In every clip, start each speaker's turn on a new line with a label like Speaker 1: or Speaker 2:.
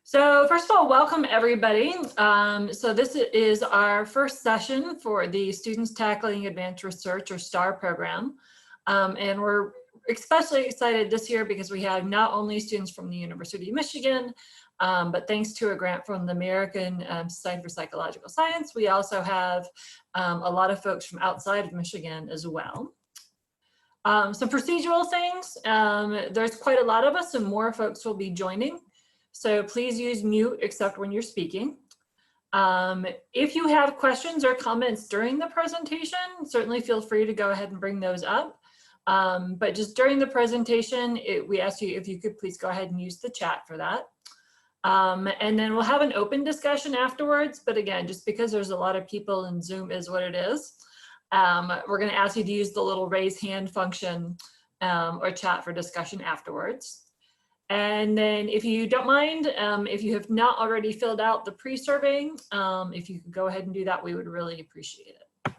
Speaker 1: So first of all, welcome everybody. So this is our first session for the Students Tackling Advanced Research or STAR program. And we're especially excited this year because we have not only students from the University of Michigan, but thanks to a grant from the American Society for Psychological Science, we also have a lot of folks from outside of Michigan as well. Some procedural things, there's quite a lot of us and more folks will be joining. So please use mute except when you're speaking. If you have questions or comments during the presentation, certainly feel free to go ahead and bring those up. But just during the presentation, we ask you if you could please go ahead and use the chat for that. And then we'll have an open discussion afterwards. But again, just because there's a lot of people and Zoom is what it is, we're going to ask you to use the little raise hand function or chat for discussion afterwards. And then if you don't mind, if you have not already filled out the pre-survey, if you could go ahead and do that, we would really appreciate it.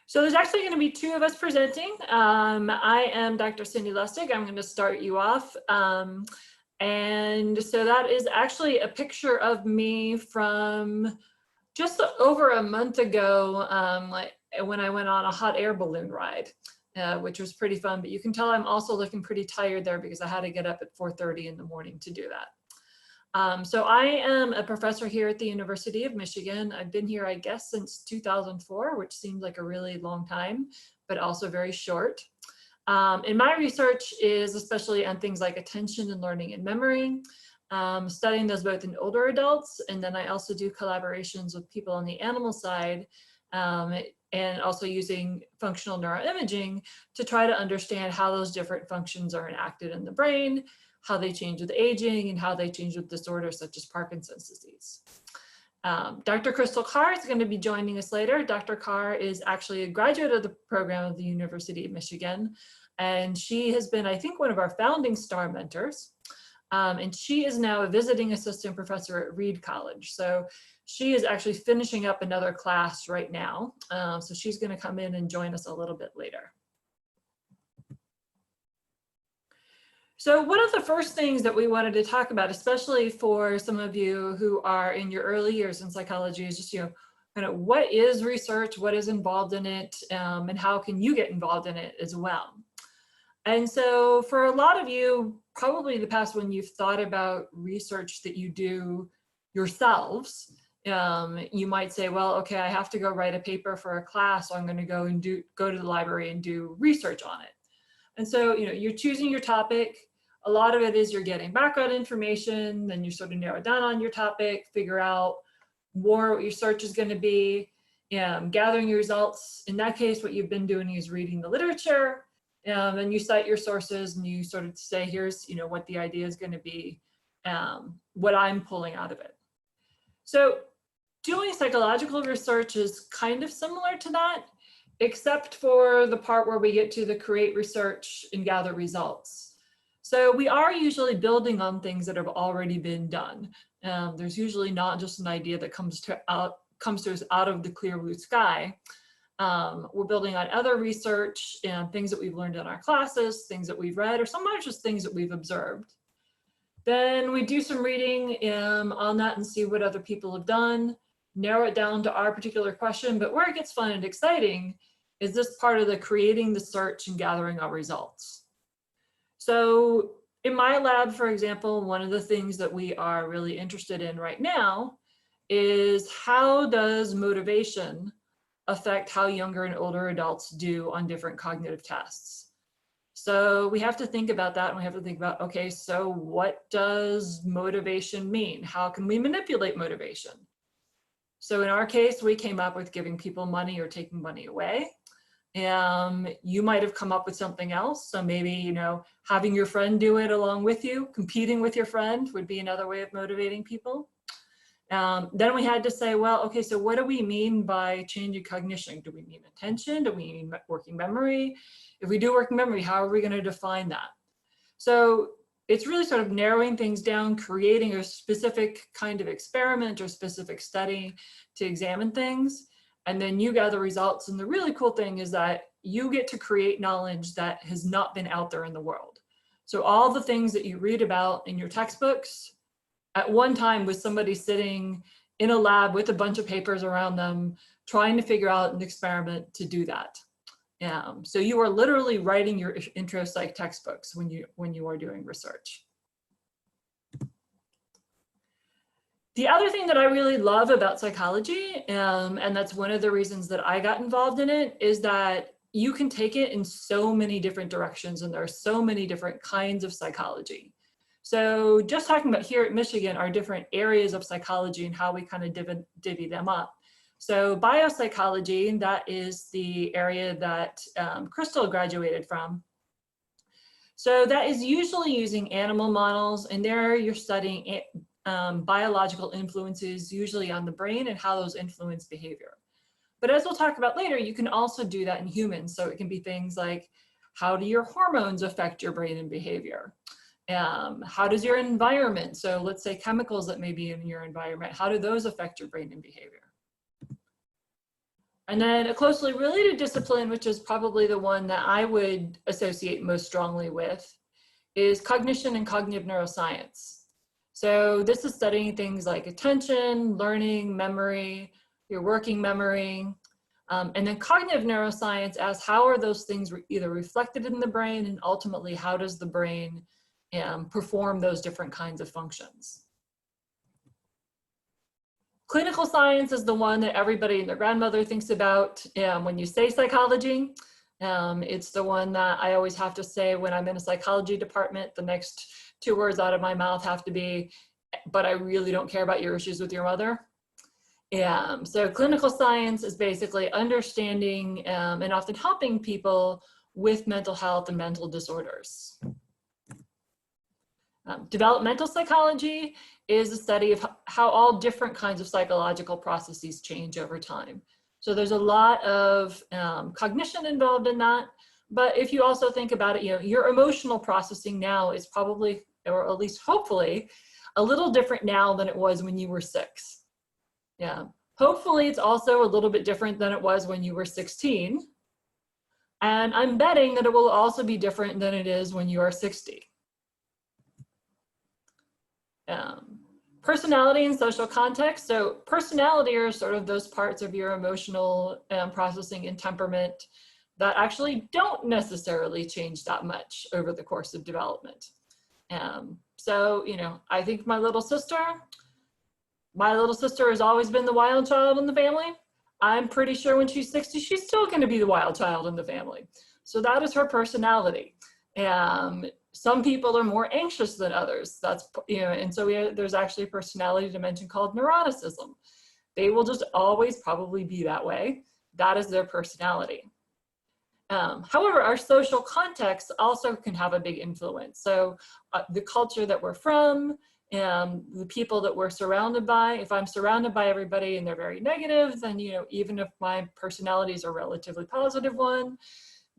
Speaker 1: So there's actually going to be two of us presenting. I am Dr. Cindy Lustig. I'm going to start you off. And so that is actually a picture of me from just over a month ago, when I went on a hot air balloon ride. Which was pretty fun, but you can tell I'm also looking pretty tired there because I had to get up at 4:30 in the morning to do that. So I am a professor here at the University of Michigan. I've been here, I guess, since 2004, which seems like a really long time, but also very short. And my research is especially on things like attention and learning and memory, studying those both in older adults, and then I also do collaborations with people on the animal side, and also using functional neuroimaging to try to understand how those different functions are enacted in the brain, how they change with aging, and how they change with disorders such as Parkinson's disease. Dr. Crystal Carr is going to be joining us later. Dr. Carr is actually a graduate of the program of the University of Michigan, and she has been, I think, one of our founding STAR mentors. And she is now a visiting assistant professor at Reed College. So she is actually finishing up another class right now. So she's going to come in and join us a little bit later. So one of the first things that we wanted to talk about, especially for some of you who are in your early years in psychology, is just, kind of what is research, what is involved in it, and how can you get involved in it as well. And so for a lot of you, probably the past when you've thought about research that you do yourselves, you might say, well, okay, I have to go write a paper for a class, so I'm going to go to the library and do research on it. And so, you're choosing your topic. A lot of it is you're getting background information, then you sort of narrow down on your topic, figure out more what your search is going to be, gathering your results. In that case, what you've been doing is reading the literature. And you cite your sources and you sort of say, here's, what the idea is going to be, what I'm pulling out of it. So doing psychological research is kind of similar to that, except for the part where we get to the create research and gather results. So we are usually building on things that have already been done. There's usually not just an idea that comes to us out of the clear blue sky. We're building on other research and things that we've learned in our classes, things that we've read, or sometimes just things that we've observed. Then we do some reading on that and see what other people have done, narrow it down to our particular question. But where it gets fun and exciting is this part of the creating the search and gathering our results. So in my lab, for example, one of the things that we are really interested in right now is how does motivation affect how younger and older adults do on different cognitive tests. So we have to think about that, and we have to think about, okay, so what does motivation mean? How can we manipulate motivation? So in our case, we came up with giving people money or taking money away. You might have come up with something else. So maybe, having your friend do it along with you, competing with your friend would be another way of motivating people. Then we had to say, well, okay, so what do we mean by change in cognition? Do we mean attention? Do we mean working memory? If we do working memory, how are we going to define that? So it's really sort of narrowing things down, creating a specific kind of experiment or specific study to examine things. And then you gather results. And the really cool thing is that you get to create knowledge that has not been out there in the world. So all the things that you read about in your textbooks, at one time was somebody sitting in a lab with a bunch of papers around them, trying to figure out an experiment to do that. So you are literally writing your intro psych textbooks when you are doing research. The other thing that I really love about psychology, and that's one of the reasons that I got involved in it, is that you can take it in so many different directions, and there are so many different kinds of psychology. So just talking about here at Michigan, our different areas of psychology and how we kind of divvy them up. So biopsychology, that is the area that Crystal graduated from. So that is usually using animal models, and there you're studying biological influences, usually on the brain, and how those influence behavior. But as we'll talk about later, you can also do that in humans. So it can be things like, how do your hormones affect your brain and behavior? How does your environment, so let's say chemicals that may be in your environment, how do those affect your brain and behavior? And then a closely related discipline, which is probably the one that I would associate most strongly with, is cognition and cognitive neuroscience. So this is studying things like attention, learning, memory, your working memory, and then cognitive neuroscience as how are those things either reflected in the brain, and ultimately how does the brain perform those different kinds of functions. Clinical science is the one that everybody and their grandmother thinks about when you say psychology. It's the one that I always have to say when I'm in a psychology department. The next 2 words out of my mouth have to be, but I really don't care about your issues with your mother. So clinical science is basically understanding and often helping people with mental health and mental disorders. Developmental psychology is a study of how all different kinds of psychological processes change over time. So there's a lot of cognition involved in that. But if you also think about it, your emotional processing now is probably, or at least hopefully, a little different now than it was when you were 6. Hopefully it's also a little bit different than it was when you were 16. And I'm betting that it will also be different than it is when you are 60. Personality and social context. So personality are sort of those parts of your emotional processing and temperament that actually don't necessarily change that much over the course of development. So, I think my little sister has always been the wild child in the family. I'm pretty sure when she's 60, she's still going to be the wild child in the family. So that is her personality. Some people are more anxious than others. That's, and so there's actually a personality dimension called neuroticism. They will just always probably be that way. That is their personality. However, our social context also can have a big influence. So the culture that we're from, the people that we're surrounded by, if I'm surrounded by everybody and they're very negative, then, even if my personality is a relatively positive one,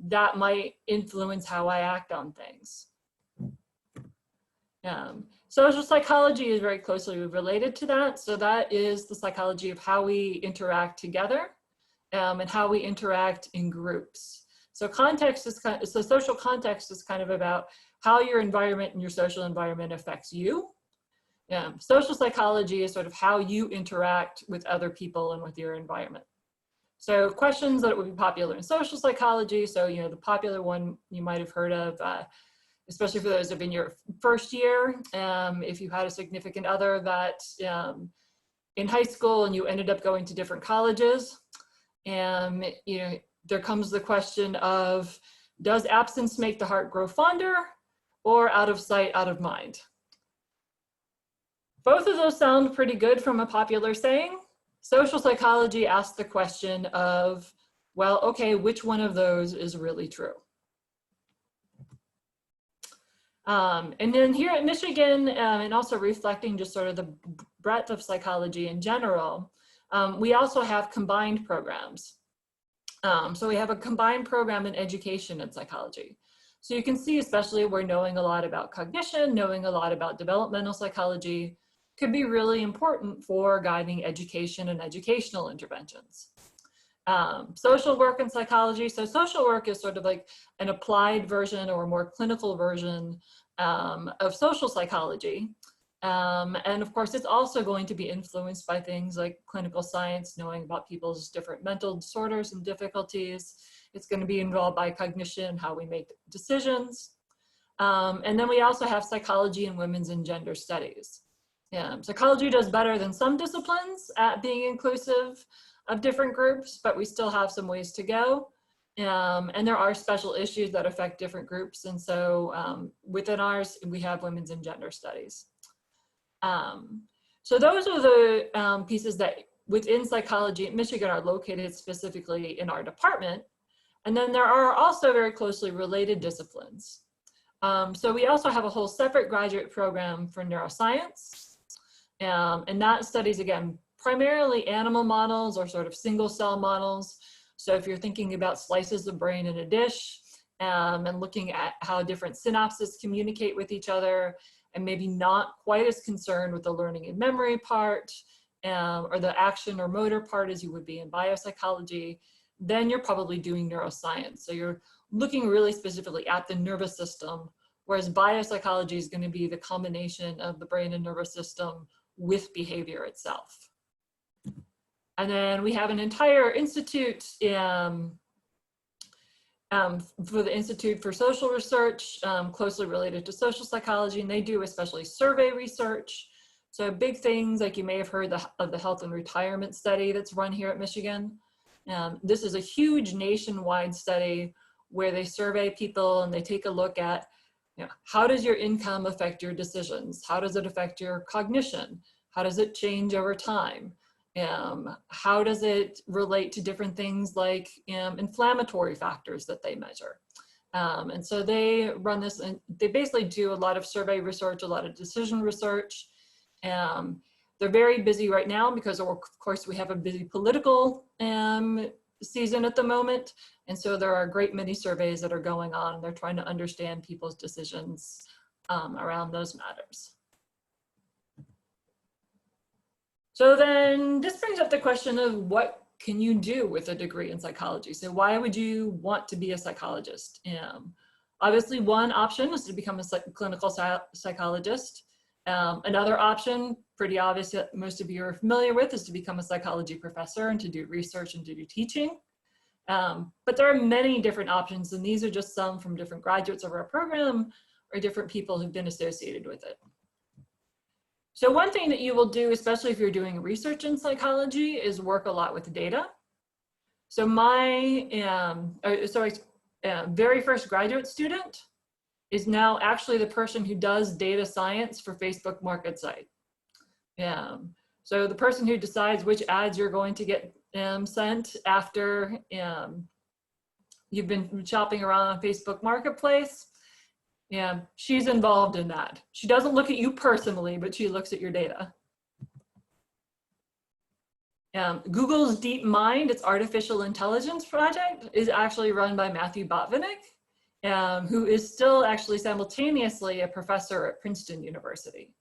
Speaker 1: that might influence how I act on things. Social psychology is very closely related to that. So that is the psychology of how we interact together and how we interact in groups. So social context is kind of about how your environment and your social environment affects you. Social psychology is sort of how you interact with other people and with your environment. So questions that would be popular in social psychology. So, the popular one you might have heard of, especially for those of in your first year, if you had a significant other that in high school and you ended up going to different colleges, there comes the question of, does absence make the heart grow fonder, or out of sight, out of mind? Both of those sound pretty good from a popular saying. Social psychology asks the question of, well, okay, which one of those is really true? And then here at Michigan, and also reflecting just sort of the breadth of psychology in general, we also have combined programs. So we have a combined program in education and psychology. So you can see, especially we're knowing a lot about cognition, knowing a lot about developmental psychology could be really important for guiding education and educational interventions. social work and psychology. So social work is sort of like an applied version or a more clinical version of social psychology. And of course, it's also going to be influenced by things like clinical science, knowing about people's different mental disorders and difficulties. It's going to be involved by cognition, how we make decisions. And then we also have psychology and women's and gender studies. Psychology does better than some disciplines at being inclusive of different groups, but we still have some ways to go. And there are special issues that affect different groups. And so within ours, we have women's and gender studies. So those are the pieces that within psychology at Michigan are located specifically in our department. And then there are also very closely related disciplines. So we also have a whole separate graduate program for neuroscience. And that studies, again, primarily animal models or sort of single cell models. So if you're thinking about slices of brain in a dish and looking at how different synapses communicate with each other, and maybe not quite as concerned with the learning and memory part or the action or motor part as you would be in biopsychology, then you're probably doing neuroscience. So you're looking really specifically at the nervous system, whereas biopsychology is going to be the combination of the brain and nervous system with behavior itself. And then we have an entire institute for the Institute for Social Research, closely related to social psychology, and they do especially survey research. So big things like you may have heard of the health and retirement study that's run here at Michigan. This is a huge nationwide study where they survey people and they take a look at, how does your income affect your decisions? How does it affect your cognition? How does it change over time? How does it relate to different things like inflammatory factors that they measure? And so they run this, and they basically do a lot of survey research, a lot of decision research. They're very busy right now because, of course, we have a busy political season at the moment. And so there are a great many surveys that are going on, and they're trying to understand people's decisions around those matters. So then this brings up the question of what can you do with a degree in psychology? So why would you want to be a psychologist? Obviously, one option is to become a clinical psychologist. Another option, pretty obvious that most of you are familiar with, is to become a psychology professor and to do research and to do teaching. But there are many different options, and these are just some from different graduates of our program or different people who've been associated with it. So one thing that you will do, especially if you're doing research in psychology, is work a lot with data. So my very first graduate student is now actually the person who does data science for Facebook Market Site. So the person who decides which ads you're going to get sent after you've been shopping around on Facebook Marketplace, she's involved in that. She doesn't look at you personally, but she looks at your data. Google's DeepMind, its artificial intelligence project, is actually run by Matthew Botvinnik, who is still actually simultaneously a professor at Princeton University.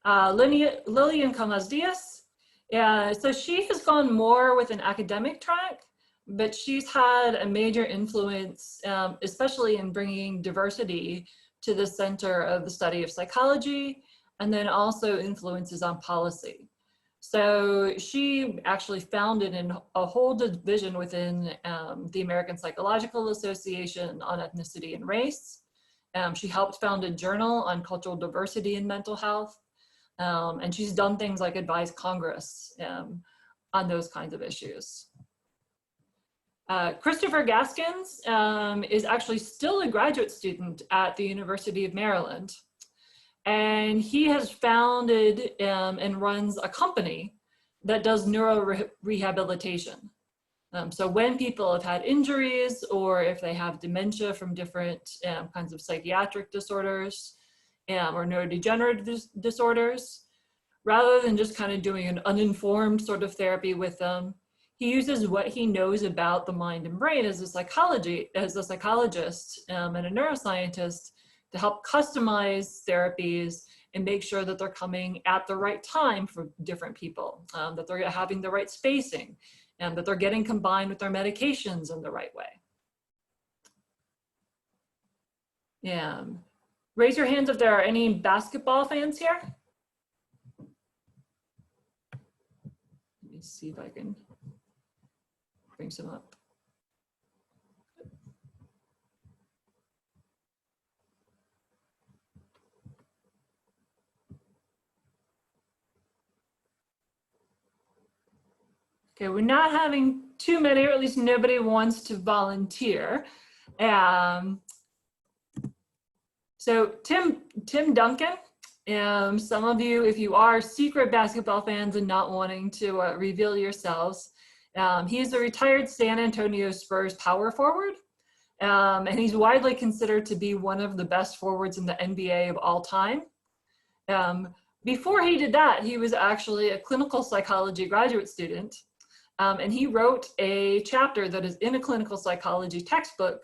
Speaker 1: Lillian Comas-Diaz, so she has gone more with an academic track, but she's had a major influence, especially in bringing diversity to the center of the study of psychology, and then also influences on policy. So she actually founded a whole division within the American Psychological Association on ethnicity and race. She helped found a journal on cultural diversity and mental health. And she's done things like advise Congress on those kinds of issues. Christopher Gaskins is actually still a graduate student at the University of Maryland. And he has founded and runs a company that does neurorehabilitation. So when people have had injuries or if they have dementia from different kinds of psychiatric disorders or neurodegenerative disorders, rather than just kind of doing an uninformed sort of therapy with them, he uses what he knows about the mind and brain as a psychologist and a neuroscientist to help customize therapies and make sure that they're coming at the right time for different people, that they're having the right spacing, and that they're getting combined with their medications in the right way. Yeah. Raise your hands if there are any basketball fans here. Let me see if I can bring some up. Okay, we're not having too many, or at least nobody wants to volunteer. So Tim Duncan, some of you, if you are secret basketball fans and not wanting to reveal yourselves, he's a retired San Antonio Spurs power forward, and he's widely considered to be one of the best forwards in the NBA of all time. Before he did that, he was actually a clinical psychology graduate student, and he wrote a chapter that is in a clinical psychology textbook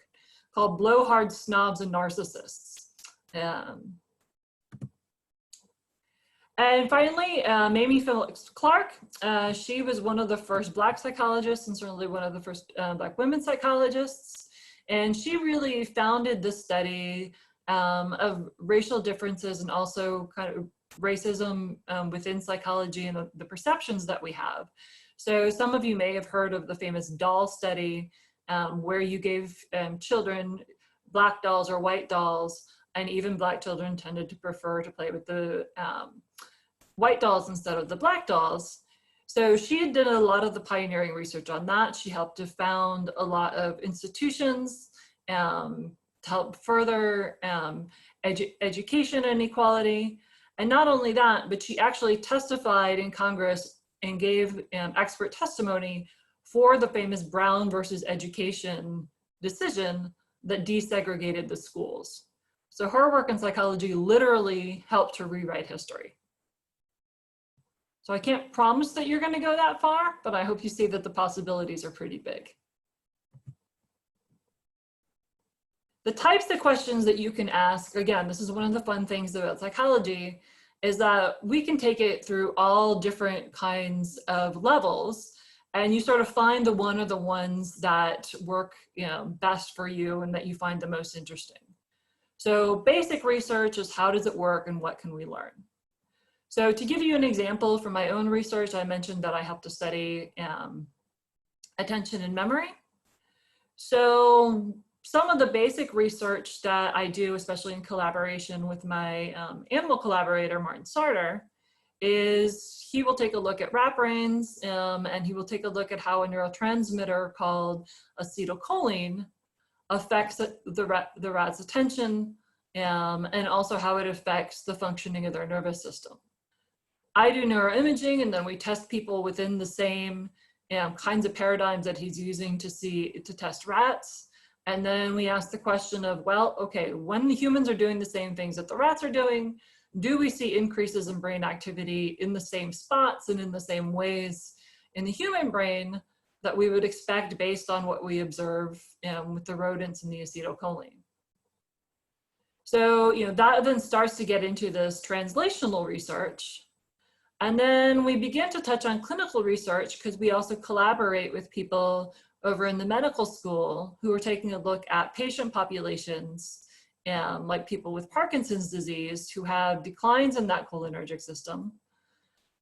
Speaker 1: called Blowhard Snobs and Narcissists. And finally, Mamie Phillips Clark. She was one of the first Black psychologists and certainly one of the first Black women psychologists. And she really founded the study of racial differences and also kind of racism within psychology and the perceptions that we have. So some of you may have heard of the famous doll study where you gave children Black dolls or white dolls, and even Black children tended to prefer to play with the white dolls instead of the Black dolls. So she did a lot of the pioneering research on that. She helped to found a lot of institutions to help further education and equality. And not only that, but she actually testified in Congress and gave expert testimony for the famous Brown versus Education decision that desegregated the schools. So her work in psychology literally helped to rewrite history. So I can't promise that you're going to go that far, but I hope you see that the possibilities are pretty big. The types of questions that you can ask, again, this is one of the fun things about psychology, is that we can take it through all different kinds of levels, and you sort of find the one or the ones that work, best for you and that you find the most interesting. So basic research is how does it work and what can we learn? So to give you an example from my own research, I mentioned that I have to study attention and memory. So some of the basic research that I do, especially in collaboration with my animal collaborator, Martin Sarter, is he will take a look at rat brains and he will take a look at how a neurotransmitter called acetylcholine affects the rat's attention and also how it affects the functioning of their nervous system. I do neuroimaging, and then we test people within the same kinds of paradigms that he's using to test rats. And then we ask the question of, well, okay, when the humans are doing the same things that the rats are doing, do we see increases in brain activity in the same spots and in the same ways in the human brain that we would expect based on what we observe with the rodents and the acetylcholine? So, that then starts to get into this translational research. And then we begin to touch on clinical research because we also collaborate with people over in the medical school who are taking a look at patient populations, like people with Parkinson's disease who have declines in that cholinergic system.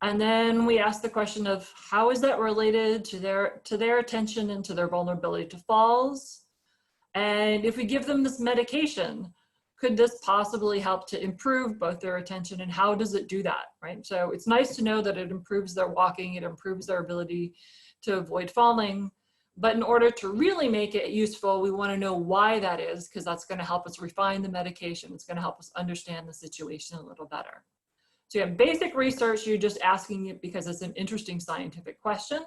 Speaker 1: And then we ask the question of how is that related to their attention and to their vulnerability to falls? And if we give them this medication, could this possibly help to improve both their attention, and how does it do that, right? So it's nice to know that it improves their walking, it improves their ability to avoid falling, but in order to really make it useful, we want to know why that is, because that's going to help us refine the medication. It's going to help us understand the situation a little better. So you have basic research, you're just asking it because it's an interesting scientific question.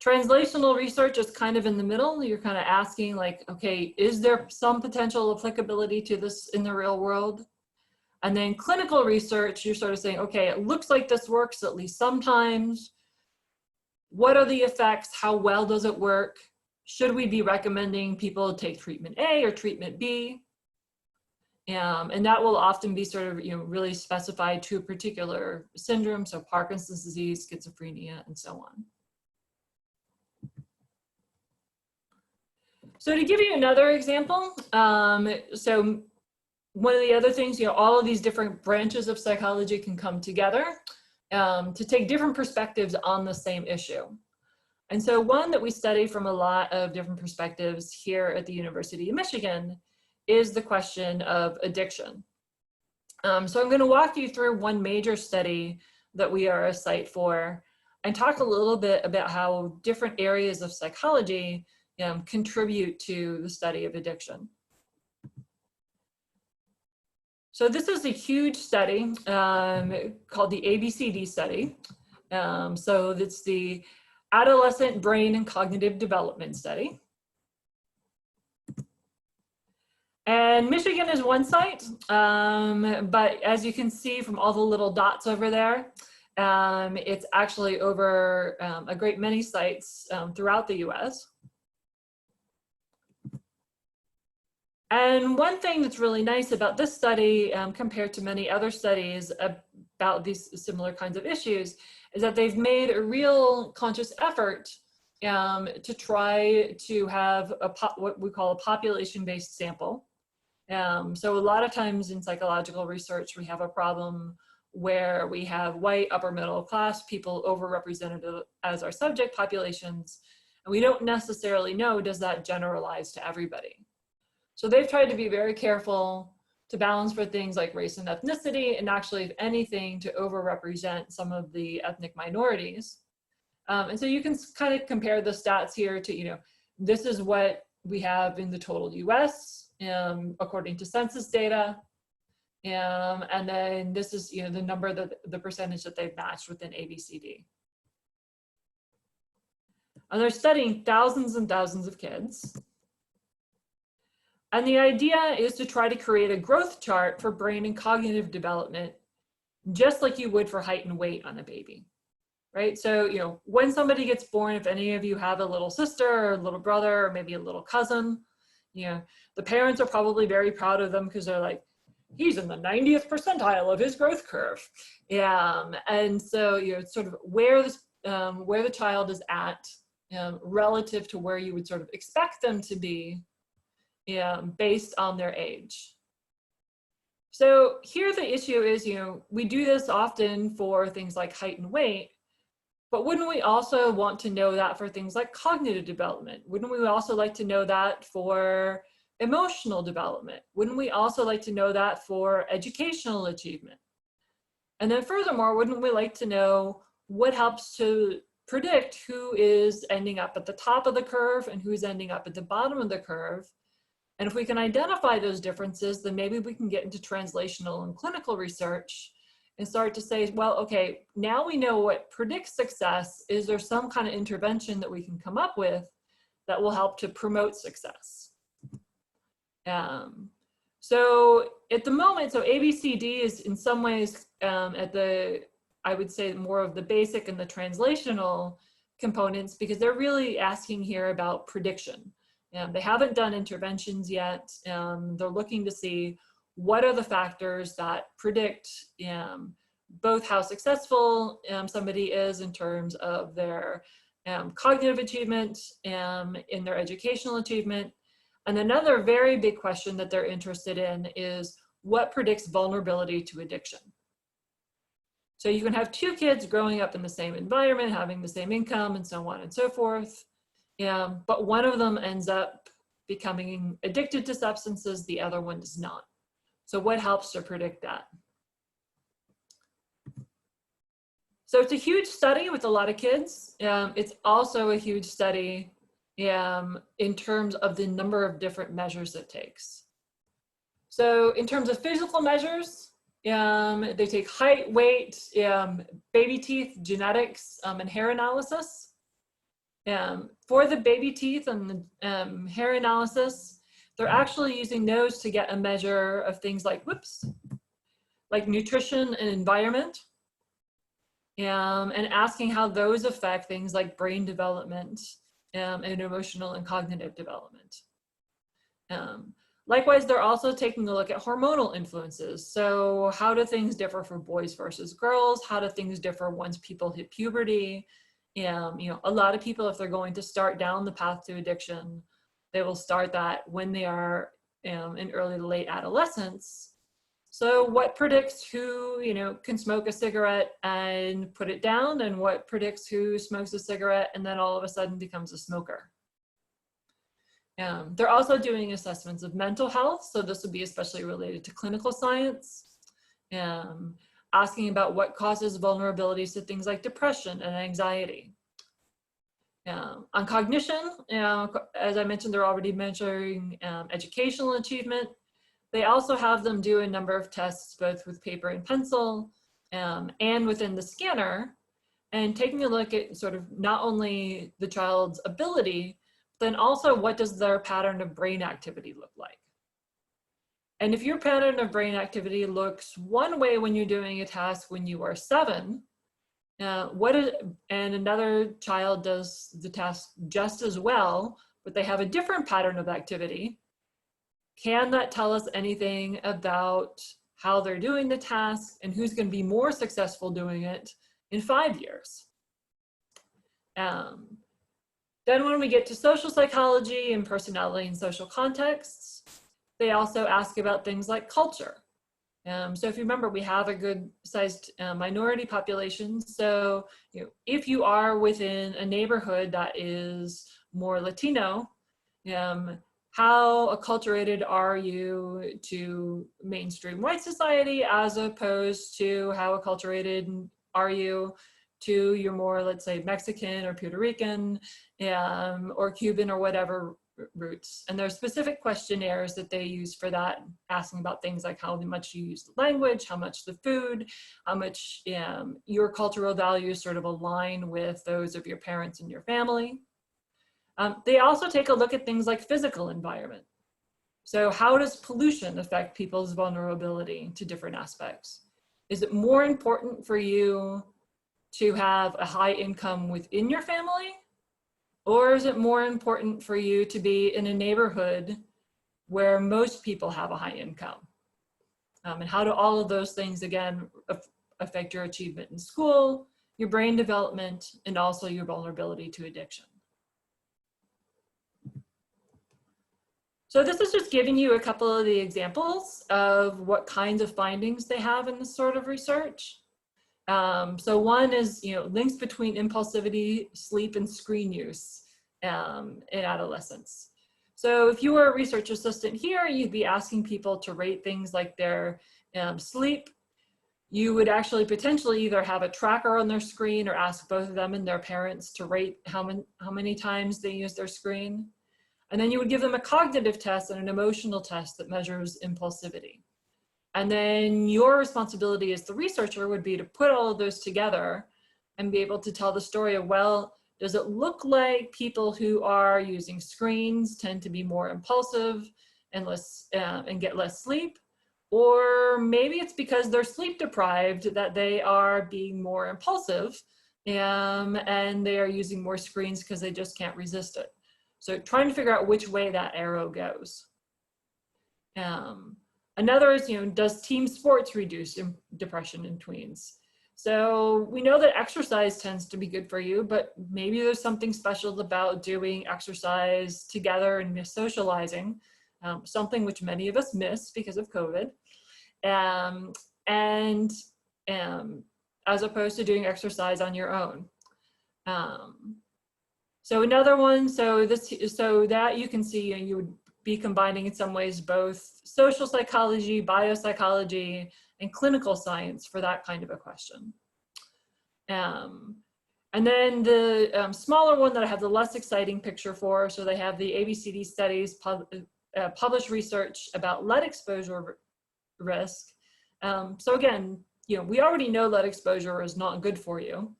Speaker 1: Translational research is kind of in the middle. You're kind of asking like, okay, is there some potential applicability to this in the real world? And then clinical research, you're sort of saying, okay, it looks like this works at least sometimes. What are the effects? How well does it work? Should we be recommending people take treatment A or treatment B? And that will often be sort of, really specified to a particular syndrome, so Parkinson's disease, schizophrenia, and so on. So to give you another example, so one of the other things, all of these different branches of psychology can come together to take different perspectives on the same issue. And so one that we study from a lot of different perspectives here at the University of Michigan is the question of addiction. So I'm going to walk you through one major study that we are a site for and talk a little bit about how different areas of psychology contribute to the study of addiction. So this is a huge study called the ABCD study. So it's the Adolescent Brain and Cognitive Development Study. And Michigan is one site, but as you can see from all the little dots over there, it's actually over a great many sites throughout the US. And one thing that's really nice about this study compared to many other studies about these similar kinds of issues is that they've made a real conscious effort to try to have what we call a population-based sample. So a lot of times in psychological research, we have a problem where we have white, upper middle class people overrepresented as our subject populations, and we don't necessarily know, does that generalize to everybody? So they've tried to be very careful to balance for things like race and ethnicity, and actually, if anything, to overrepresent some of the ethnic minorities. And so you can kind of compare the stats here to, this is what we have in the total US, according to census data. And then this is, the number, the percentage that they've matched within ABCD. And they're studying thousands and thousands of kids. And the idea is to try to create a growth chart for brain and cognitive development, just like you would for height and weight on a baby, right? So, when somebody gets born, if any of you have a little sister or a little brother, or maybe a little cousin, the parents are probably very proud of them because they're like, he's in the 90th percentile of his growth curve. And so, it's sort of where the child is at relative to where you would sort of expect them to be based on their age. So here the issue is, we do this often for things like height and weight, but wouldn't we also want to know that for things like cognitive development? Wouldn't we also like to know that for emotional development? Wouldn't we also like to know that for educational achievement? And then furthermore, wouldn't we like to know what helps to predict who is ending up at the top of the curve and who's ending up at the bottom of the curve? And if we can identify those differences, then maybe we can get into translational and clinical research and start to say, well, okay, now we know what predicts success. Is there some kind of intervention that we can come up with that will help to promote success? So at the moment, so ABCD is in some ways I would say more of the basic and the translational components, because they're really asking here about prediction. They haven't done interventions yet. They're looking to see what are the factors that predict both how successful somebody is in terms of their cognitive achievement, in their educational achievement. And another very big question that they're interested in is what predicts vulnerability to addiction. So you can have two kids growing up in the same environment, having the same income, and so on and so forth. But one of them ends up becoming addicted to substances, the other one does not. So what helps to predict that? So it's a huge study with a lot of kids. It's also a huge study in terms of the number of different measures it takes. So in terms of physical measures, they take height, weight, baby teeth, genetics, and hair analysis. For the baby teeth and the hair analysis, they're actually using those to get a measure of things like, like nutrition and environment, and asking how those affect things like brain development and emotional and cognitive development. Likewise, they're also taking a look at hormonal influences. So how do things differ for boys versus girls? How do things differ once people hit puberty? A lot of people, if they're going to start down the path to addiction, they will start that when they are in early to late adolescence. So what predicts who, can smoke a cigarette and put it down, and what predicts who smokes a cigarette and then all of a sudden becomes a smoker? They're also doing assessments of mental health. So this would be especially related to clinical science, asking about what causes vulnerabilities to things like depression and anxiety. On cognition, as I mentioned, they're already measuring educational achievement. They also have them do a number of tests, both with paper and pencil and within the scanner, and taking a look at sort of not only the child's ability, then also what does their pattern of brain activity look like? And if your pattern of brain activity looks one way when you're doing a task when you are 7, and another child does the task just as well, but they have a different pattern of activity, can that tell us anything about how they're doing the task and who's going to be more successful doing it in 5 years? Then when we get to social psychology and personality and social contexts, they also ask about things like culture. So if you remember, we have a good sized minority population. So if you are within a neighborhood that is more Latino, how acculturated are you to mainstream white society as opposed to how acculturated are you to your more, let's say, Mexican or Puerto Rican or Cuban or whatever roots? And there are specific questionnaires that they use for that, asking about things like how much you use the language, how much the food, how much your cultural values sort of align with those of your parents and your family. They also take a look at things like physical environment. So how does pollution affect people's vulnerability to different aspects? Is it more important for you to have a high income within your family? Or is it more important for you to be in a neighborhood where most people have a high income? And how do all of those things, again, affect your achievement in school, your brain development, and also your vulnerability to addiction? So this is just giving you a couple of the examples of what kinds of findings they have in this sort of research. So one is, links between impulsivity, sleep, and screen use in adolescence. So if you were a research assistant here, you'd be asking people to rate things like their sleep. You would actually potentially either have a tracker on their screen or ask both of them and their parents to rate how many times they use their screen. And then you would give them a cognitive test and an emotional test that measures impulsivity. And then your responsibility as the researcher would be to put all of those together and be able to tell the story of, well, does it look like people who are using screens tend to be more impulsive and get less sleep? Or maybe it's because they're sleep deprived that they are being more impulsive and they are using more screens because they just can't resist it. So trying to figure out which way that arrow goes. Another is, does team sports reduce depression in tweens? So we know that exercise tends to be good for you, but maybe there's something special about doing exercise together and socializing, something which many of us miss because of COVID, as opposed to doing exercise on your own. So another one, so that you can see, you would be combining in some ways both social psychology, biopsychology, and clinical science for that kind of a question. And then the smaller one that I have the less exciting picture for, so they have the ABCD studies, published research about lead exposure risk. So again, we already know lead exposure is not good for you.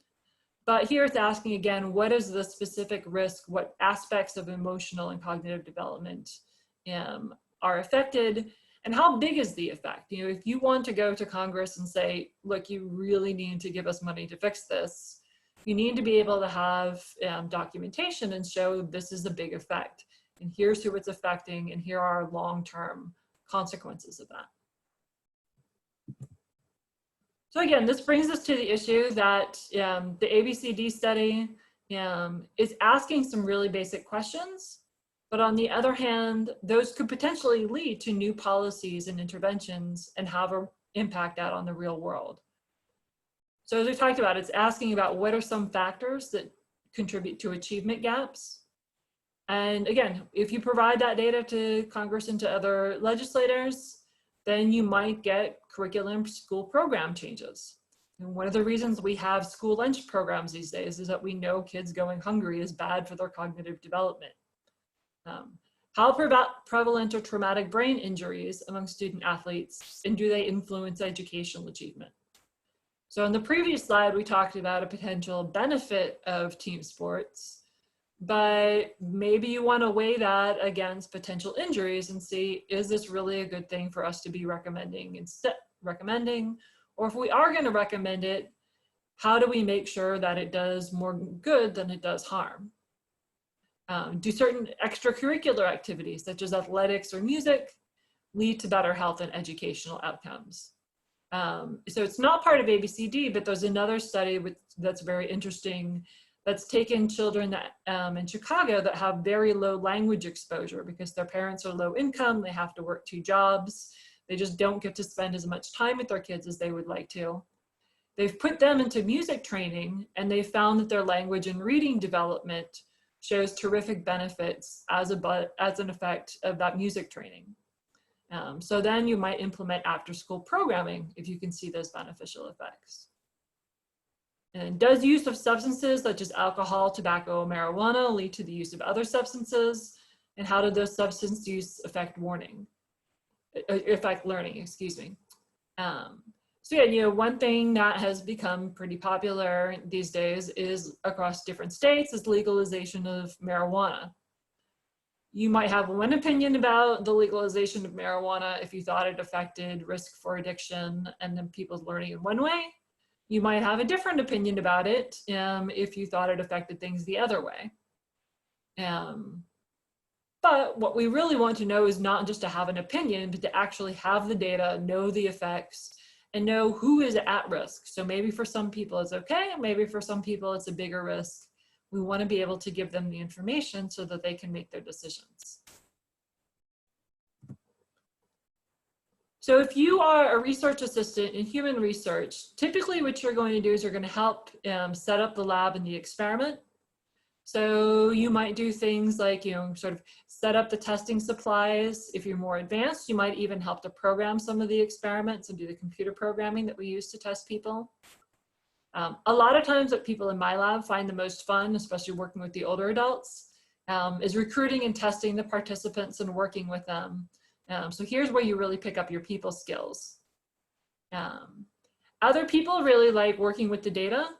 Speaker 1: But here it's asking again, what is the specific risk? What aspects of emotional and cognitive development are affected? And how big is the effect? If you want to go to Congress and say, look, you really need to give us money to fix this, you need to be able to have documentation and show this is a big effect. and here's who it's affecting, and here are long-term consequences of that. So again, this brings us to the issue that the ABCD study is asking some really basic questions, but on the other hand, those could potentially lead to new policies and interventions and have an impact out on the real world. So as we talked about, it's asking about what are some factors that contribute to achievement gaps. And again, if you provide that data to Congress and to other legislators, then you might get curriculum school program changes. And one of the reasons we have school lunch programs these days is that we know kids going hungry is bad for their cognitive development. How prevalent are traumatic brain injuries among student athletes, and do they influence educational achievement? So in the previous slide, we talked about a potential benefit of team sports, but maybe you want to weigh that against potential injuries and see, is this really a good thing for us to be recommending, or if we are going to recommend it, how do we make sure that it does more good than it does harm? Do certain extracurricular activities, such as athletics or music, lead to better health and educational outcomes? So it's not part of ABCD, but there's another study that's very interesting that's taken children that, in Chicago that have very low language exposure because their parents are low income, they have to work 2 jobs, they just don't get to spend as much time with their kids as they would like to. They've put them into music training, and they found that their language and reading development shows terrific benefits as an effect of that music training. So then you might implement after-school programming if you can see those beneficial effects. And does use of substances such as alcohol, tobacco, marijuana lead to the use of other substances? And how did those substance use affect learning, excuse me. So yeah, you know, one thing that has become pretty popular these days is across different states is legalization of marijuana. You might have one opinion about the legalization of marijuana if you thought it affected risk for addiction and then people's learning in one way. You might have a different opinion about it if you thought it affected things the other way. But what we really want to know is not just to have an opinion, but to actually have the data, know the effects, and know who is at risk. So maybe for some people it's okay, maybe for some people it's a bigger risk. We want to be able to give them the information so that they can make their decisions. So if you are a research assistant in human research, typically what you're going to do is you're going to help set up the lab and the experiment. So you might do things like, you know, sort of set up the testing supplies. If you're more advanced, you might even help to program some of the experiments and do the computer programming that we use to test people. A lot of times what people in my lab find the most fun, especially working with the older adults, is recruiting and testing the participants and working with them. So here's where you really pick up your people skills. Other people really like working with the data.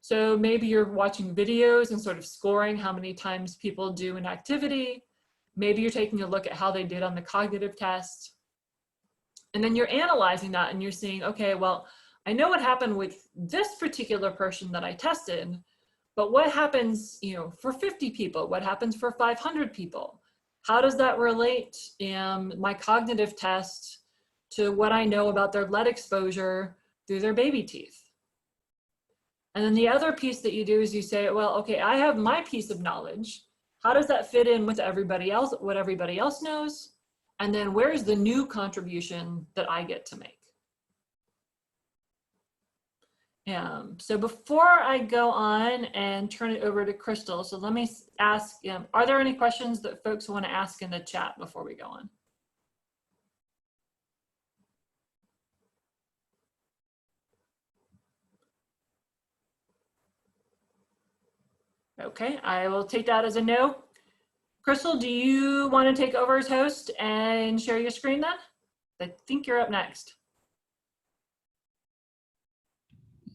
Speaker 1: So maybe you're watching videos and sort of scoring how many times people do an activity. Maybe you're taking a look at how they did on the cognitive test. And then you're analyzing that and you're seeing, okay, well, I know what happened with this particular person that I tested, but what happens, you know, for 50 people? What happens for 500 people? How does that relate in my cognitive test to what I know about their lead exposure through their baby teeth? And then the other piece that you do is you say, well, okay, I have my piece of knowledge. How does that fit in with everybody else, what everybody else knows? And then where's the new contribution that I get to make? So before I go on and turn it over to Crystal, so let me ask, are there any questions that folks want to ask in the chat before we go on? Okay, I will take that as a no. Crystal, do you want to take over as host and share your screen then? I think you're up next.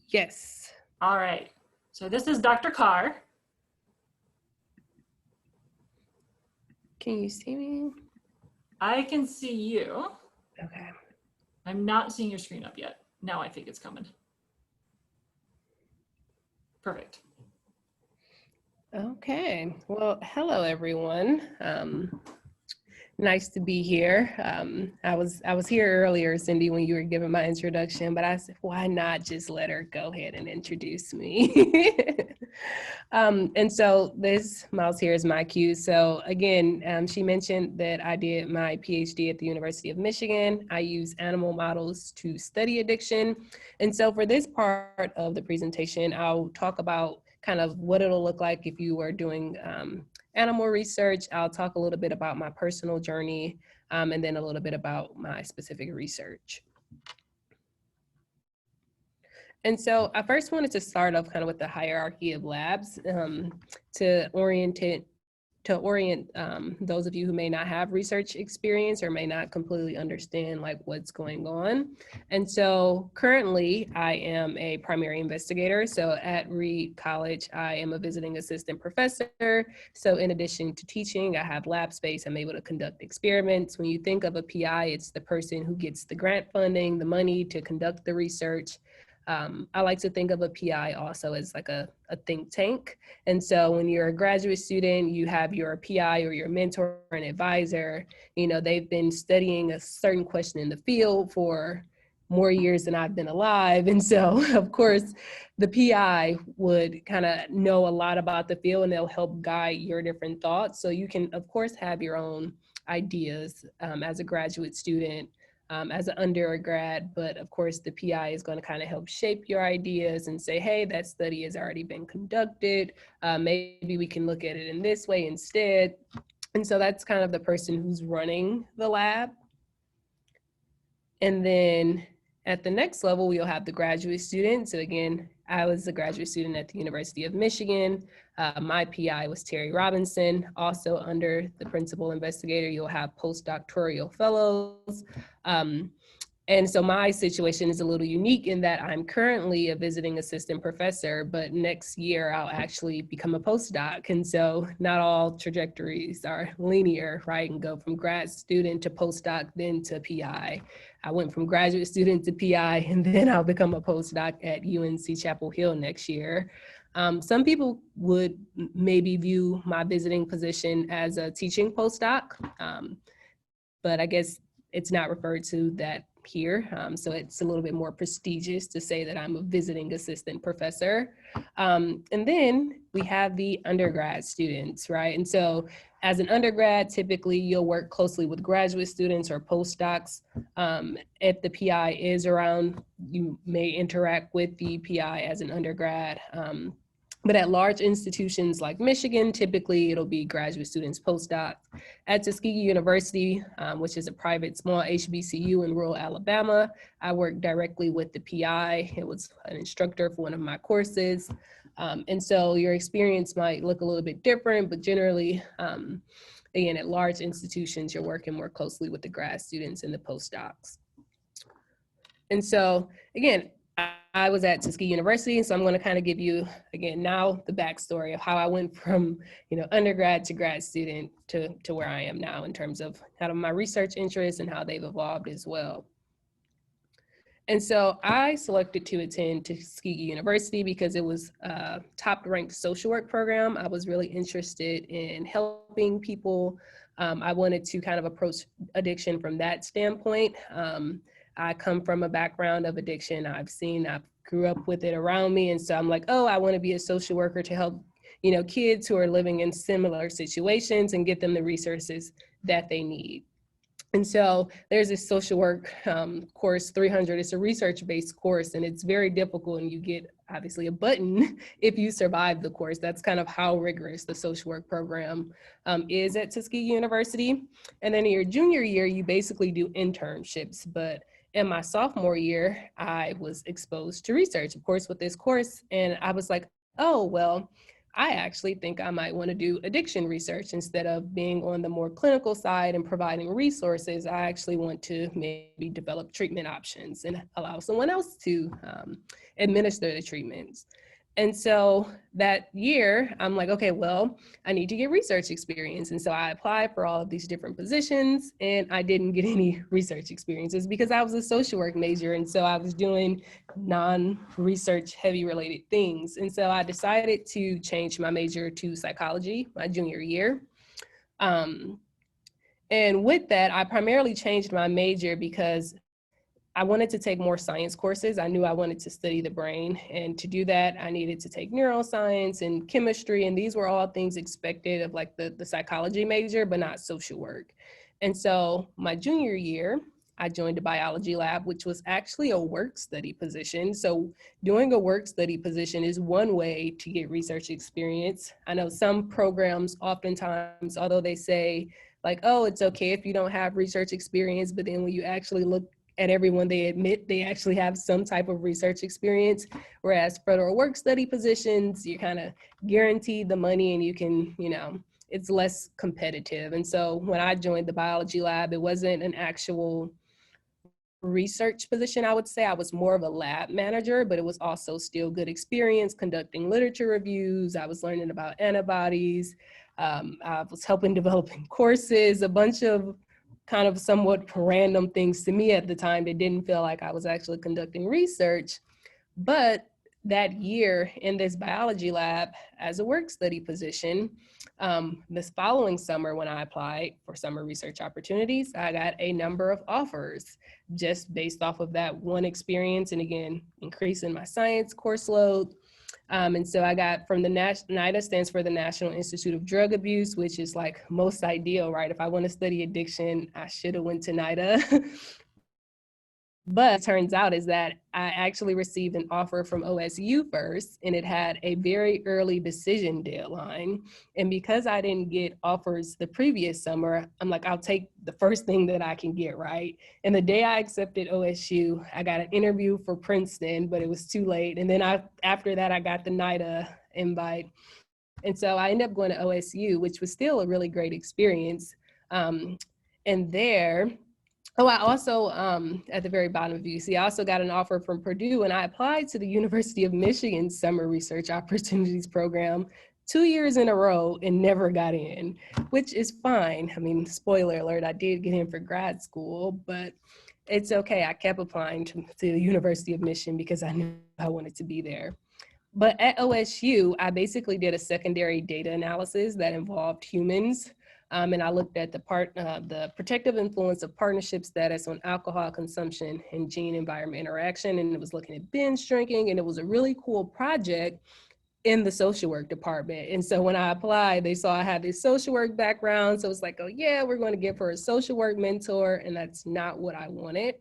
Speaker 2: Yes.
Speaker 1: All right, so this is Dr. Carr.
Speaker 2: Can you see me?
Speaker 1: I can see you.
Speaker 2: Okay.
Speaker 1: I'm not seeing your screen up yet. Now I think it's coming. Perfect.
Speaker 2: Okay. Well, hello everyone. Nice to be here. I was here earlier, Cindy, when you were giving my introduction, but I said, why not just let her go ahead and introduce me? And so this mouse here is my cue. So again, she mentioned that I did my PhD at the University of Michigan. I use animal models to study addiction. And so for this part of the presentation, I'll talk about kind of what it'll look like if you were doing animal research. I'll talk a little bit about my personal journey, and then a little bit about my specific research. And so I first wanted to start off kind of with the hierarchy of labs to orient those of you who may not have research experience or may not completely understand like what's going on. And so currently I am a primary investigator. So at Reed College, I am a visiting assistant professor. So in addition to teaching, I have lab space. I'm able to conduct experiments. When you think of a PI, it's the person who gets the grant funding, the money to conduct the research. I like to think of a PI also as like a think tank. And so when you're a graduate student, you have your PI or your mentor and advisor. You know, they've been studying a certain question in the field for more years than I've been alive. And so, of course, the PI would kind of know a lot about the field and they'll help guide your different thoughts. So you can, of course, have your own ideas as a graduate student, as an undergrad, but of course the PI is going to kind of help shape your ideas and say, hey, that study has already been conducted. Maybe we can look at it in this way instead. And so that's kind of the person who's running the lab. And then at the next level, we'll have the graduate student. So again, I was a graduate student at the University of Michigan. My PI was Terry Robinson. Also under the principal investigator, you'll have postdoctoral fellows. And so my situation is a little unique in that I'm currently a visiting assistant professor, but next year I'll actually become a postdoc. And so not all trajectories are linear, right? And go from grad student to postdoc, then to PI. I went from graduate student to PI, and then I'll become a postdoc at UNC Chapel Hill next year. Some people would maybe view my visiting position as a teaching postdoc, but I guess it's not referred to that here. So it's a little bit more prestigious to say that I'm a visiting assistant professor. And then we have the undergrad students, right? And so as an undergrad, typically you'll work closely with graduate students or postdocs. If the PI is around, you may interact with the PI as an undergrad. But at large institutions like Michigan, typically it'll be graduate students, postdocs. At Tuskegee University, which is a private small HBCU in rural Alabama, I worked directly with the PI. It was an instructor for one of my courses. And so your experience might look a little bit different, but generally, again, at large institutions, you're working more closely with the grad students and the postdocs. And so again, I was at Tuskegee University, so I'm going to kind of give you, again, now the backstory of how I went from, undergrad to grad student to where I am now in terms of kind of my research interests and how they've evolved as well. And so I selected to attend Tuskegee University because it was a top-ranked social work program. I was really interested in helping people. I wanted to kind of approach addiction from that standpoint. I come from a background of addiction. I grew up with it around me. And so I'm like, oh, I want to be a social worker to help, kids who are living in similar situations and get them the resources that they need. And so there's this social work course 300. It's a research-based course, and it's very difficult, and you get obviously a button if you survive the course. That's kind of how rigorous the social work program is at Tuskegee University. And then in your junior year, you basically do internships. But in my sophomore year, I was exposed to research, of course, with this course. And I was like, oh, well, I actually think I might want to do addiction research instead of being on the more clinical side and providing resources. I actually want to maybe develop treatment options and allow someone else to administer the treatments. And so that year, I'm like, okay, well, I need to get research experience. And so I applied for all of these different positions and I didn't get any research experiences because I was a social work major. And so I was doing non-research heavy related things. And so I decided to change my major to psychology my junior year. And with that, I primarily changed my major because I wanted to take more science courses. I knew I wanted to study the brain. And to do that, I needed to take neuroscience and chemistry. And these were all things expected of like the psychology major, but not social work. And so my junior year, I joined a biology lab, which was actually a work study position. So doing a work study position is one way to get research experience. I know some programs oftentimes, although they say like, oh, it's okay if you don't have research experience, but then when you actually look at everyone, they admit they actually have some type of research experience, whereas federal work study positions, you're kind of guaranteed the money and you can, you know, it's less competitive. And so when I joined the biology lab, it wasn't an actual research position, I would say. I was more of a lab manager, but it was also still good experience conducting literature reviews. I was learning about antibodies. I was helping developing courses, a bunch of kind of somewhat random things to me at the time that didn't feel like I was actually conducting research. But that year in this biology lab as a work study position, this following summer when I applied for summer research opportunities, I got a number of offers just based off of that one experience. And again, increasing my science course load. And so I got from the NIDA stands for the National Institute of Drug Abuse, which is like most ideal, right? If I want to study addiction, I should have went to NIDA. But it turns out is that I actually received an offer from OSU first, and it had a very early decision deadline. And because I didn't get offers the previous summer, I'm like, I'll take the first thing that I can get, right? And the day I accepted OSU, I got an interview for Princeton, but it was too late. And then after that, I got the NIDA invite. And so I ended up going to OSU, which was still a really great experience. And there, oh, I also, at the very bottom of you see, I also got an offer from Purdue and I applied to the University of Michigan Summer Research Opportunities Program 2 years in a row and never got in, which is fine. I mean, spoiler alert, I did get in for grad school, but it's okay. I kept applying to the University of Michigan because I knew I wanted to be there. But at OSU, I basically did a secondary data analysis that involved humans. And I looked at the protective influence of partnership status on alcohol consumption and gene environment interaction. And it was looking at binge drinking. And it was a really cool project in the social work department. And so when I applied, they saw I had this social work background. So it's like, oh yeah, we're going to give her a social work mentor. And that's not what I wanted.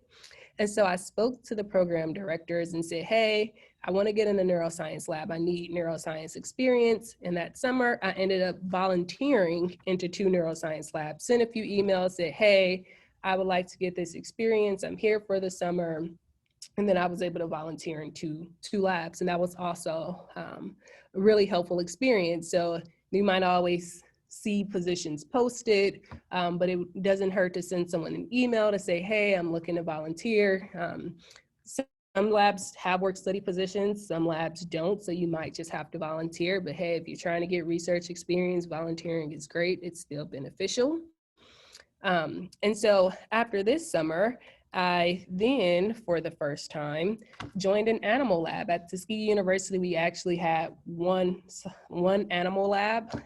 Speaker 2: And so I spoke to the program directors and said, hey, I want to get in the neuroscience lab. I need neuroscience experience. And that summer, I ended up volunteering into 2 neuroscience labs, sent a few emails, said, hey, I would like to get this experience. I'm here for the summer. And then I was able to volunteer in two labs. And that was also a really helpful experience. So you might always see positions posted, but it doesn't hurt to send someone an email to say, hey, I'm looking to volunteer. Some labs have work study positions, some labs don't, so you might just have to volunteer. But hey, if you're trying to get research experience, volunteering is great. It's still beneficial. And so after this summer, I then, for the first time, joined an animal lab. At Tuskegee University, we actually had one animal lab,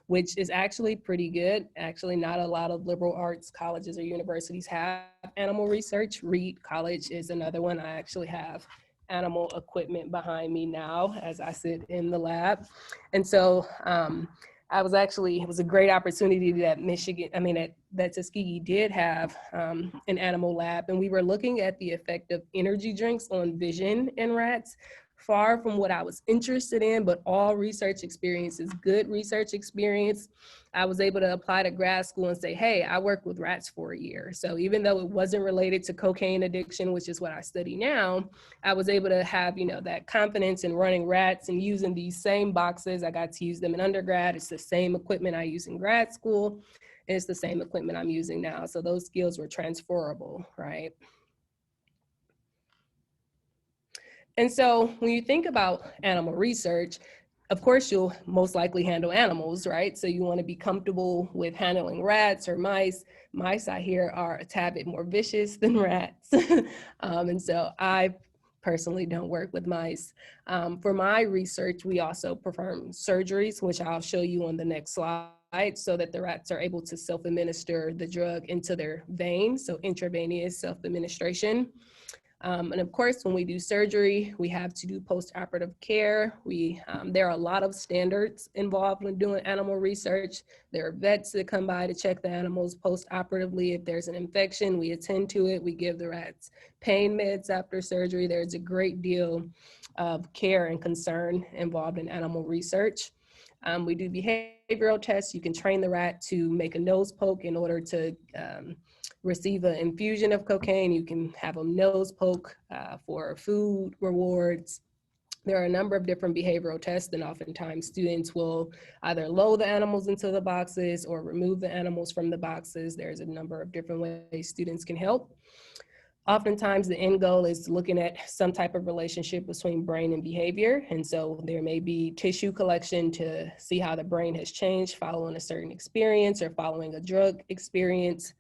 Speaker 2: which is actually pretty good. Actually, not a lot of liberal arts colleges or universities have animal research. Reed College is another one. I actually have animal equipment behind me now as I sit in the lab. And so it was a great opportunity that that Tuskegee did have an animal lab. And we were looking at the effect of energy drinks on vision in rats. Far from what I was interested in, but all research experience is good research experience. I was able to apply to grad school and say, hey, I worked with rats for a year. So even though it wasn't related to cocaine addiction, which is what I study now, I was able to have, that confidence in running rats and using these same boxes. I got to use them in undergrad. It's the same equipment I use in grad school. And it's the same equipment I'm using now. So those skills were transferable, right? And so when you think about animal research, of course, you'll most likely handle animals, right? So you want to be comfortable with handling rats or mice. Mice, I hear, are a tad bit more vicious than rats. And so I personally don't work with mice. For my research, we also perform surgeries, which I'll show you on the next slide, so that the rats are able to self-administer the drug into their veins, so intravenous self-administration. And of course, when we do surgery, we have to do post-operative care. There are a lot of standards involved when doing animal research. There are vets that come by to check the animals post-operatively. If there's an infection, we attend to it. We give the rats pain meds after surgery. There's a great deal of care and concern involved in animal research. We do behavioral tests. You can train the rat to make a nose poke in order to receive an infusion of cocaine. You can have them nose poke for food rewards. There are a number of different behavioral tests, and oftentimes students will either load the animals into the boxes or remove the animals from the boxes. There's a number of different ways students can help. Oftentimes the end goal is looking at some type of relationship between brain and behavior. And so there may be tissue collection to see how the brain has changed following a certain experience or following a drug experience.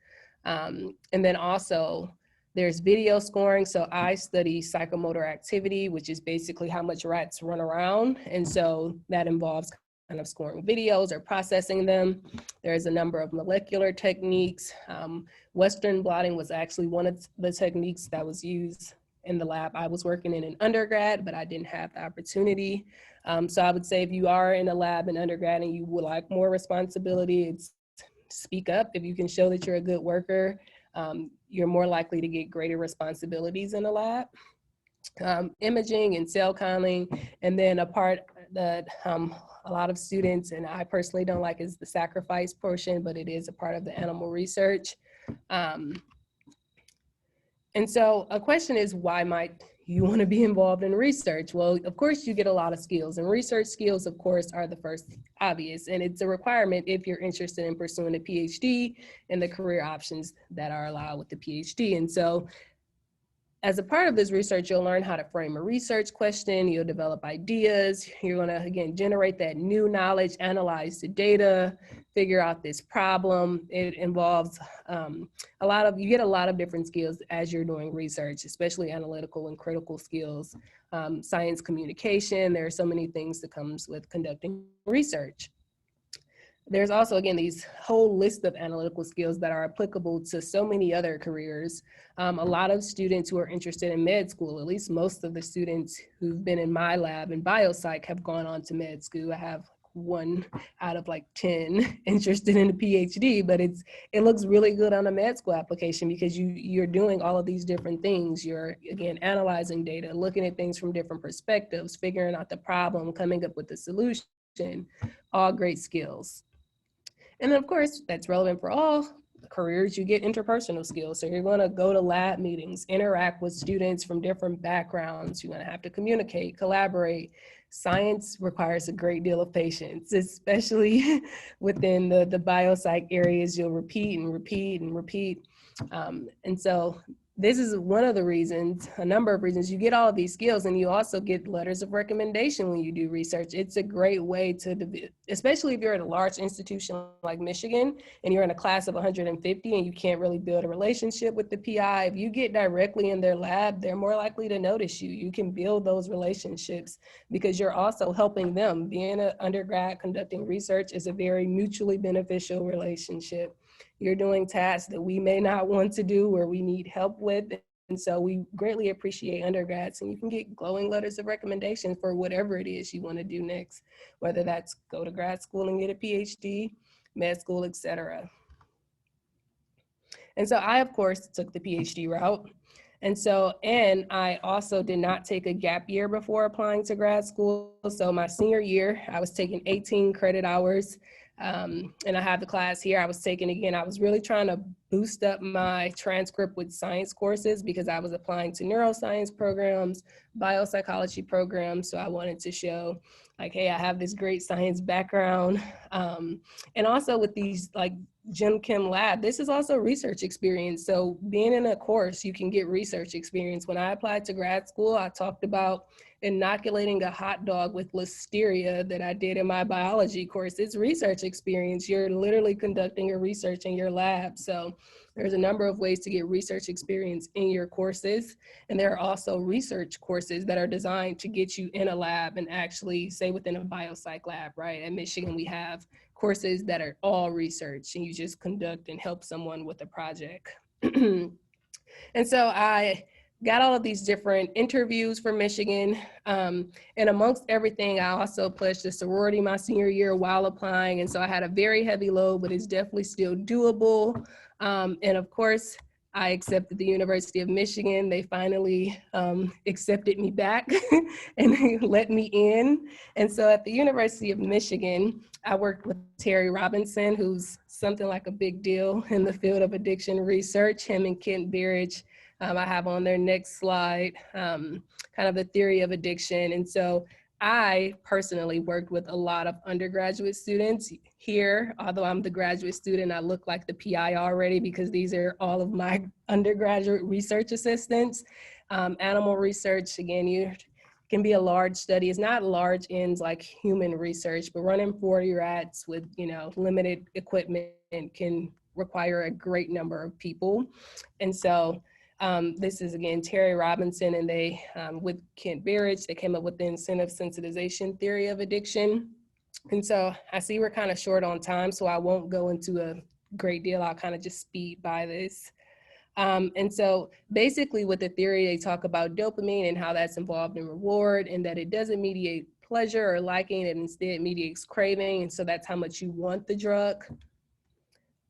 Speaker 2: And then also there's video scoring. So I study psychomotor activity, which is basically how much rats run around. And so that involves kind of scoring videos or processing them. There's a number of molecular techniques. Western blotting was actually one of the techniques that was used in the lab I was working in undergrad, but I didn't have the opportunity. So I would say if you are in a lab in undergrad and you would like more responsibility, it's speak up. If you can show that you're a good worker, you're more likely to get greater responsibilities in a lab. Imaging and cell counting, and then a part that a lot of students, and I personally don't like, is the sacrifice portion, but it is a part of the animal research. And so a question is, why might you want to be involved in research? Well, of course, you get a lot of skills, and research skills, of course, are the first obvious, and it's a requirement if you're interested in pursuing a PhD and the career options that are allowed with the PhD. And so as a part of this research, you'll learn how to frame a research question, you'll develop ideas, you're gonna, again, generate that new knowledge, analyze the data, figure out this problem. It involves you get a lot of different skills as you're doing research, especially analytical and critical skills, science communication. There are so many things that comes with conducting research. There's also, again, these whole list of analytical skills that are applicable to so many other careers. A lot of students who are interested in med school, at least most of the students who've been in my lab in biopsych have gone on to med school. I have 1 out of like 10 interested in a PhD, but it looks really good on a med school application because you're doing all of these different things. You're, again, analyzing data, looking at things from different perspectives, figuring out the problem, coming up with the solution, all great skills. And then, of course, that's relevant for all careers. You get interpersonal skills. So you're going to go to lab meetings, interact with students from different backgrounds. You're going to have to communicate, collaborate. Science requires a great deal of patience, especially within the biopsych areas. You'll repeat and repeat and repeat. And so this is one of the reasons, a number of reasons, you get all of these skills, and you also get letters of recommendation when you do research. It's a great way to, especially if you're at a large institution like Michigan and you're in a class of 150 and you can't really build a relationship with the PI. If you get directly in their lab, they're more likely to notice you. You can build those relationships because you're also helping them. Being an undergrad conducting research is a very mutually beneficial relationship. You're doing tasks that we may not want to do or we need help with. And so we greatly appreciate undergrads, and you can get glowing letters of recommendation for whatever it is you want to do next, whether that's go to grad school and get a PhD, med school, etc. And so I, of course, took the PhD route. And I also did not take a gap year before applying to grad school. So my senior year, I was taking 18 credit hours. And I have the class here I was taking. Again, I was really trying to boost up my transcript with science courses because I was applying to neuroscience programs, biopsychology programs. So I wanted to show like, hey, I have this great science background. And also with these like Gen Chem lab, this is also research experience. So being in a course, you can get research experience. When I applied to grad school, I talked about inoculating a hot dog with listeria that I did in my biology course. It's research experience. You're literally conducting your research in your lab. So there's a number of ways to get research experience in your courses. And there are also research courses that are designed to get you in a lab and actually, say within a biopsych lab, right? At Michigan, we have courses that are all research and you just conduct and help someone with a project. And so I got all of these different interviews for Michigan. And amongst everything, I also pledged a sorority my senior year while applying. And so I had a very heavy load, but it's definitely still doable. And of course, I accepted the University of Michigan. They finally accepted me back and they let me in. And so at the University of Michigan, I worked with Terry Robinson, who's something like a big deal in the field of addiction research, him and Kent Berridge. I have on their next slide, kind of the theory of addiction. And so I personally worked with a lot of undergraduate students here. Although I'm the graduate student, I look like the PI already because these are all of my undergraduate research assistants. Animal research, again, you can be a large study. It's not large ends like human research, but running 40 rats with, limited equipment can require a great number of people. And so this is, again, Terry Robinson, and they, with Kent Berridge, they came up with the incentive sensitization theory of addiction. And so I see we're kind of short on time, so I won't go into a great deal. I'll kind of just speed by this. And so basically with the theory, they talk about dopamine and how that's involved in reward, and that it doesn't mediate pleasure or liking, it instead mediates craving. And so that's how much you want the drug.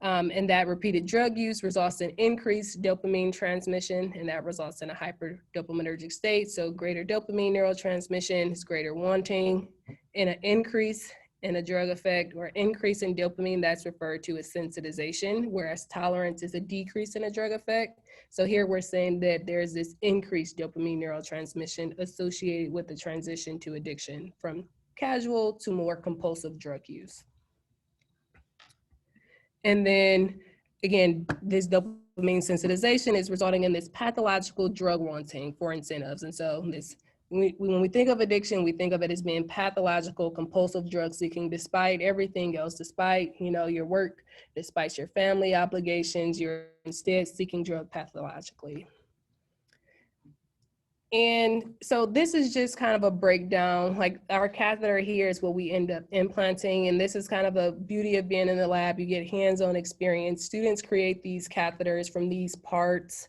Speaker 2: And that repeated drug use results in increased dopamine transmission, and that results in a hyperdopaminergic state. So greater dopamine neurotransmission is greater wanting, and an increase in a drug effect or increase in dopamine, that's referred to as sensitization, whereas tolerance is a decrease in a drug effect. So here we're saying that there's this increased dopamine neurotransmission associated with the transition to addiction from casual to more compulsive drug use. And then again, this dopamine sensitization is resulting in this pathological drug wanting for incentives. And so this, when we think of addiction, we think of it as being pathological, compulsive drug seeking, despite everything else, despite, your work, despite your family obligations, you're instead seeking drug pathologically. And so this is just kind of a breakdown. Like our catheter here is what we end up implanting. And this is kind of a beauty of being in the lab. You get hands-on experience. Students create these catheters from these parts.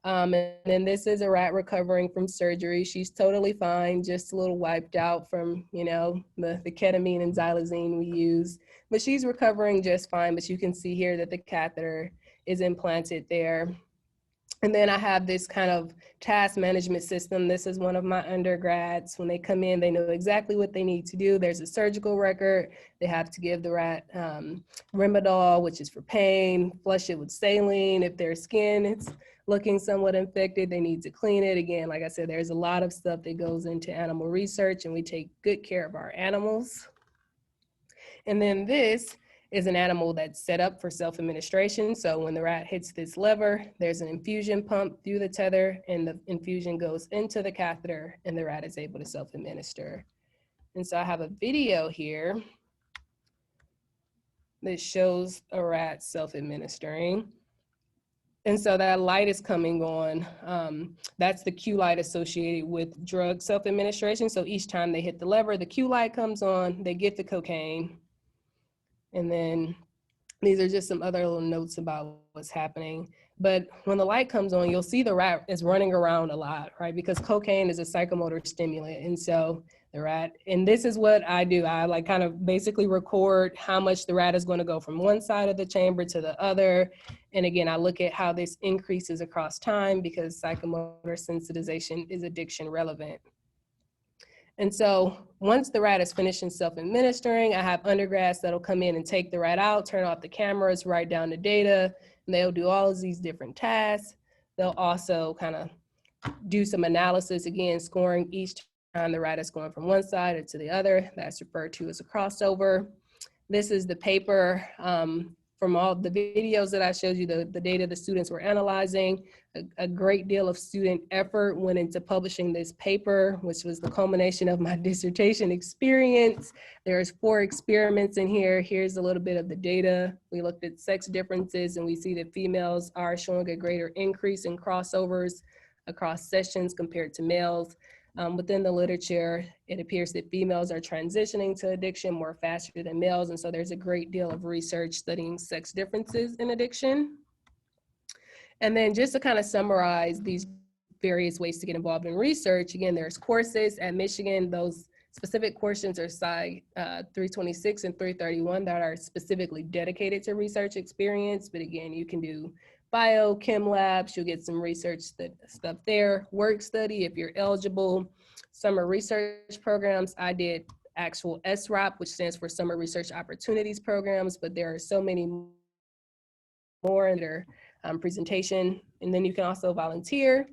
Speaker 2: And then this is a rat recovering from surgery. She's totally fine, just a little wiped out from, the ketamine and xylazine we use. But she's recovering just fine. But you can see here that the catheter is implanted there. And then I have this kind of task management system. This is one of my undergrads. When they come in, they know exactly what they need to do. There's a surgical record. They have to give the rat Rimadyl, which is for pain, flush it with saline. If their skin is looking somewhat infected, they need to clean it. Again, like I said, there's a lot of stuff that goes into animal research, and we take good care of our animals. And then this is an animal that's set up for self-administration. So when the rat hits this lever, there's an infusion pump through the tether, and the infusion goes into the catheter, and the rat is able to self-administer. And so I have a video here that shows a rat self-administering. And so that light is coming on. That's the cue light associated with drug self-administration. So each time they hit the lever, the cue light comes on, they get the cocaine. And then these are just some other little notes about what's happening. But when the light comes on, you'll see the rat is running around a lot, right? Because cocaine is a psychomotor stimulant. And so the rat, and this is what I do. I like kind of basically record how much the rat is going to go from one side of the chamber to the other. And again, I look at how this increases across time because psychomotor sensitization is addiction relevant. And so once the rat is finished in self-administering, I have undergrads that'll come in and take the rat out, turn off the cameras, write down the data, and they'll do all of these different tasks. They'll also kind of do some analysis, again, scoring each time the rat is going from one side or to the other. That's referred to as a crossover. This is the paper from all the videos that I showed you, the data the students were analyzing, a great deal of student effort went into publishing this paper, which was the culmination of my dissertation experience. There's 4 experiments in here. Here's a little bit of the data. We looked at sex differences, and we see that females are showing a greater increase in crossovers across sessions compared to males. Within the literature, it appears that females are transitioning to addiction more faster than males. And so there's a great deal of research studying sex differences in addiction. And then just to kind of summarize these various ways to get involved in research, again, there's courses at Michigan. Those specific courses are Sci 326 and 331 that are specifically dedicated to research experience. But again, you can do bio, chem labs, you'll get some research stuff there. Work study, if you're eligible. Summer research programs, I did actual SROP, which stands for Summer Research Opportunities Programs, but there are so many more in their presentation. And then you can also volunteer.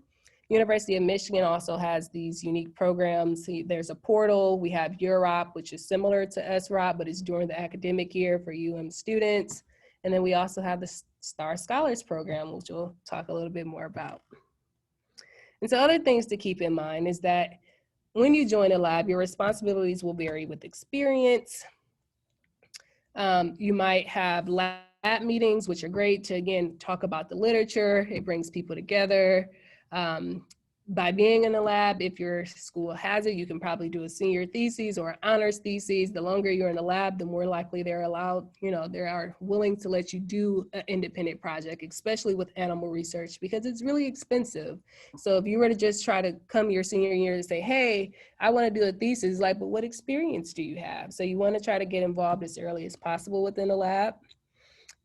Speaker 2: University of Michigan also has these unique programs. There's a portal. We have UROP, which is similar to SROP, but it's during the academic year for UM students. And then we also have the Star Scholars Program, which we'll talk a little bit more about. And so other things to keep in mind is that when you join a lab, your responsibilities will vary with experience. You might have lab meetings, which are great to, again, talk about the literature. It brings people together. By being in the lab, if your school has it, you can probably do a senior thesis or honors thesis. The longer you're in the lab, the more likely they're allowed, they are willing to let you do an independent project, especially with animal research, because it's really expensive. So if you were to just try to come your senior year and say, hey, I want to do a thesis, like, but what experience do you have? So you want to try to get involved as early as possible within the lab.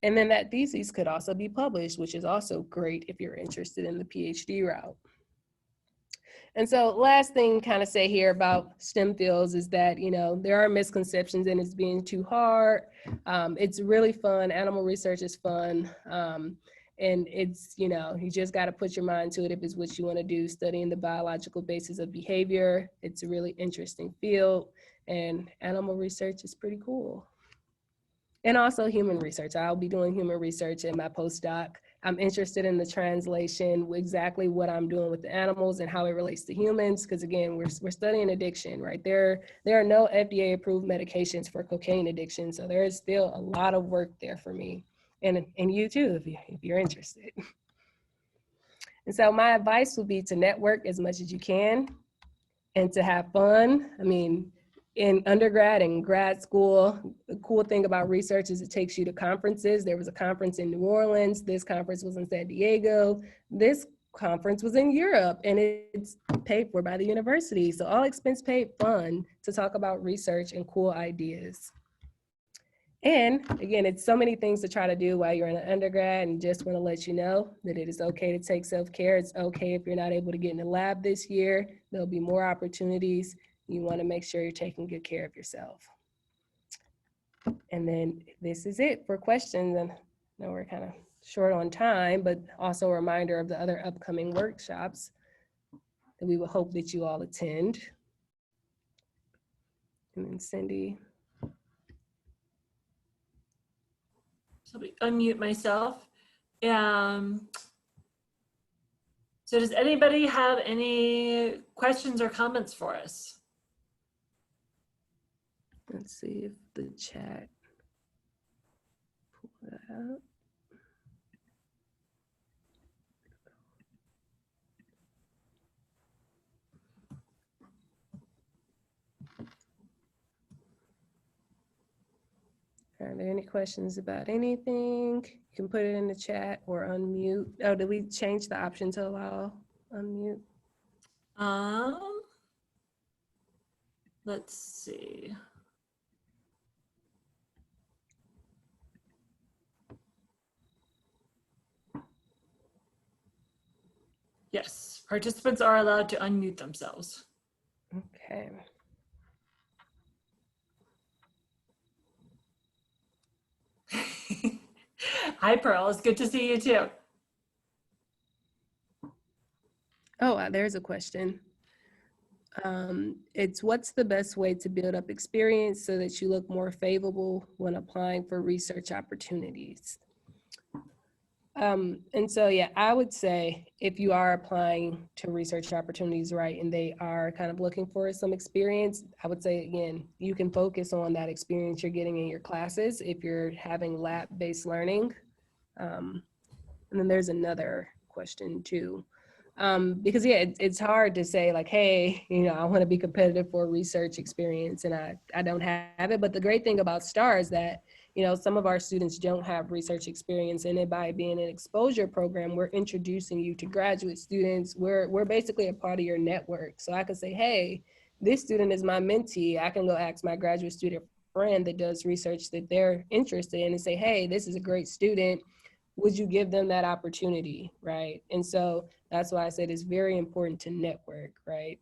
Speaker 2: And then that thesis could also be published, which is also great if you're interested in the PhD route. And so last thing kind of say here about STEM fields is that, there are misconceptions and it's being too hard. It's really fun. Animal research is fun. And it's, you just got to put your mind to it if it's what you want to do, studying the biological basis of behavior. It's a really interesting field, and animal research is pretty cool. And also human research. I'll be doing human research in my postdoc. I'm interested in the translation, exactly what I'm doing with the animals and how it relates to humans. Because again, we're studying addiction, right? There are no FDA approved medications for cocaine addiction. So there is still a lot of work there for me, and you too, if you're interested. And so my advice would be to network as much as you can and to have fun. I mean, in undergrad and grad school, the cool thing about research is it takes you to conferences. There was a conference in New Orleans. This conference was in San Diego. This conference was in Europe, and it's paid for by the university. So all expense paid fun to talk about research and cool ideas. And again, it's so many things to try to do while you're in an undergrad, and just want to let you know that it is okay to take self-care. It's okay if you're not able to get in the lab this year. There'll be more opportunities. You want to make sure you're taking good care of yourself. And then this is it for questions. And I know we're kind of short on time, but also a reminder of the other upcoming workshops that we will hope that you all attend. And then Cindy.
Speaker 1: So unmute myself. So does anybody have any questions or comments for us?
Speaker 2: Let's see if the chat pull that out. Are there any questions about anything? You can put it in the chat or unmute. Oh, did we change the option to allow unmute?
Speaker 1: Let's see. Yes, participants are allowed to unmute themselves.
Speaker 2: Okay.
Speaker 1: Hi, Pearl. It's good to see you too.
Speaker 2: Oh, there's a question. It's what's the best way to build up experience so that you look more favorable when applying for research opportunities. And so, yeah, I would say if you are applying to research opportunities, right, and they are kind of looking for some experience, I would say, again, you can focus on that experience you're getting in your classes if you're having lab-based learning. And then there's another question too. Because yeah, it's hard to say like, hey, you know, I want to be competitive for research experience and I don't have it. But the great thing about STAR is that, you know, some of our students don't have research experience, and by being an exposure program, we're introducing you to graduate students. We're basically a part of your network. So I could say, hey, this student is my mentee. I can go ask my graduate student friend that does research that they're interested in and say, hey, this is a great student. Would you give them that opportunity, right? And so that's why I said it's very important to network, right?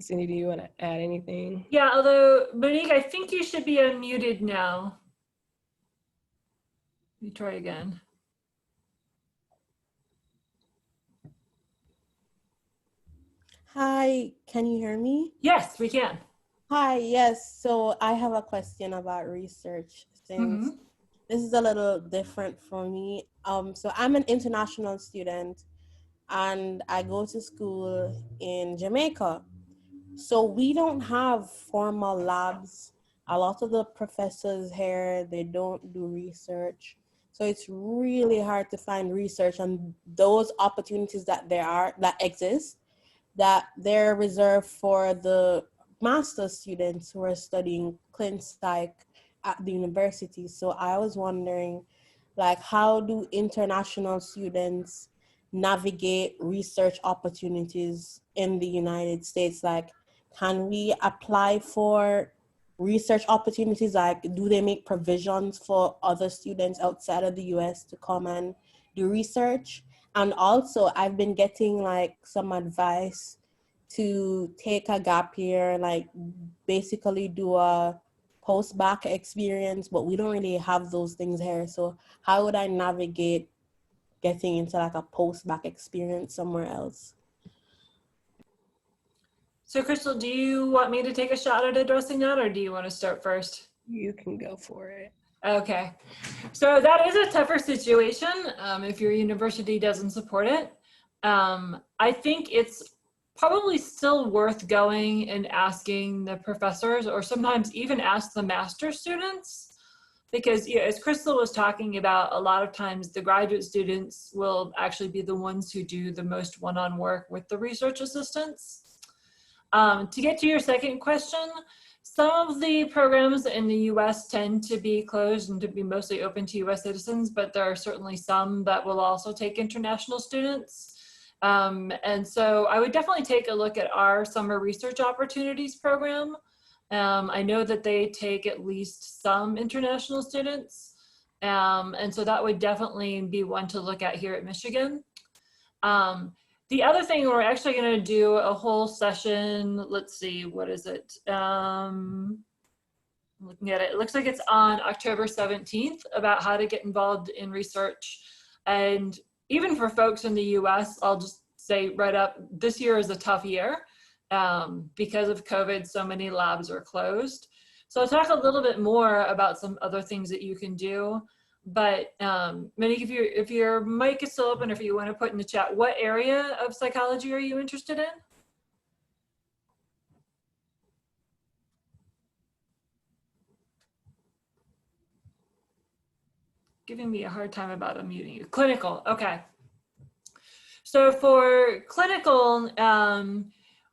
Speaker 2: Cindy, do you want to add anything?
Speaker 1: Yeah, although Monique, I think you should be unmuted now. Let me try again.
Speaker 3: Hi, can you hear me?
Speaker 1: Yes, we can.
Speaker 3: Hi, yes. So I have a question about research since this is a little different for me. So I'm an international student and I go to school in Jamaica. So we don't have formal labs. A lot of the professors here, they don't do research. So it's really hard to find research and those opportunities that exist, that they're reserved for the master's students who are studying clin psych at the university. So I was wondering, like, how do international students navigate research opportunities in the United States? Like, can we apply for research opportunities? Like, do they make provisions for other students outside of the US to come and do research? And also, I've been getting like some advice to take a gap year, like basically do a post-bac experience, but we don't really have those things here. So how would I navigate getting into like a post-bac experience somewhere else?
Speaker 1: So Crystal, do you want me to take a shot at addressing that, or do you want to start first?
Speaker 2: You can go for it.
Speaker 1: Okay, so that is a tougher situation if your university doesn't support it. I think it's probably still worth going and asking the professors, or sometimes even ask the master students, because as Crystal was talking about, a lot of times the graduate students will actually be the ones who do the most one-on work with the research assistants. To get to your second question, some of the programs in the US tend to be closed and to be mostly open to US citizens, but there are certainly some that will also take international students. And so I would definitely take a look at our summer research opportunities program. I know that they take at least some international students. And so that would definitely be one to look at here at Michigan. The other thing, we're actually going to do a whole session. Let's see, what is it? Looking at it, it looks like it's on October 17th about how to get involved in research. And even for folks in the US, I'll just say right up, this year is a tough year. Because of COVID, so many labs are closed. So I'll talk a little bit more about some other things that you can do. But Monique, if your mic is still open, or if you want to put in the chat, what area of psychology are you interested in? Giving me a hard time about unmuting you. Clinical, okay. So for clinical,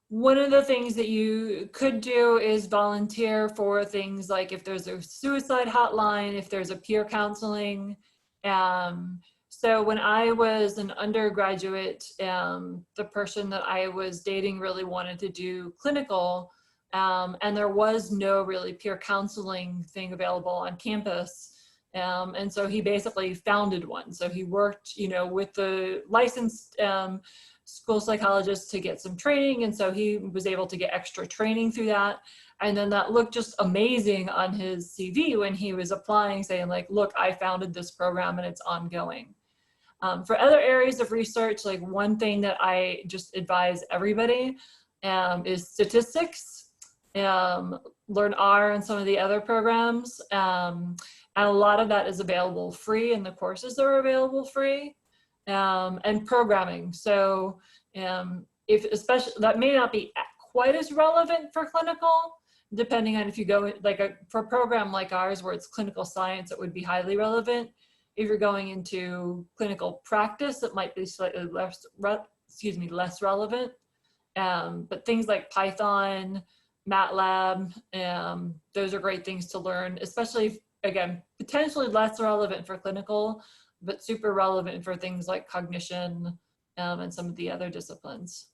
Speaker 1: one of the things that you could do is volunteer for things like if there's a suicide hotline, if there's a peer counseling. So when I was an undergraduate, the person that I was dating really wanted to do clinical, and there was no really peer counseling thing available on campus. And so he basically founded one. So he worked, with the licensed school psychologist to get some training. And so he was able to get extra training through that. And then that looked just amazing on his CV when he was applying, saying like, look, I founded this program and it's ongoing. For other areas of research, like one thing that I just advise everybody is statistics, learn R and some of the other programs. And a lot of that is available free in the courses that are available free, and programming. So if especially, that may not be quite as relevant for clinical, depending on if you go like for a program like ours where it's clinical science, it would be highly relevant. If you're going into clinical practice, it might be slightly less relevant. But things like Python, MATLAB, those are great things to learn, especially, again, potentially less relevant for clinical, but super relevant for things like cognition and some of the other disciplines.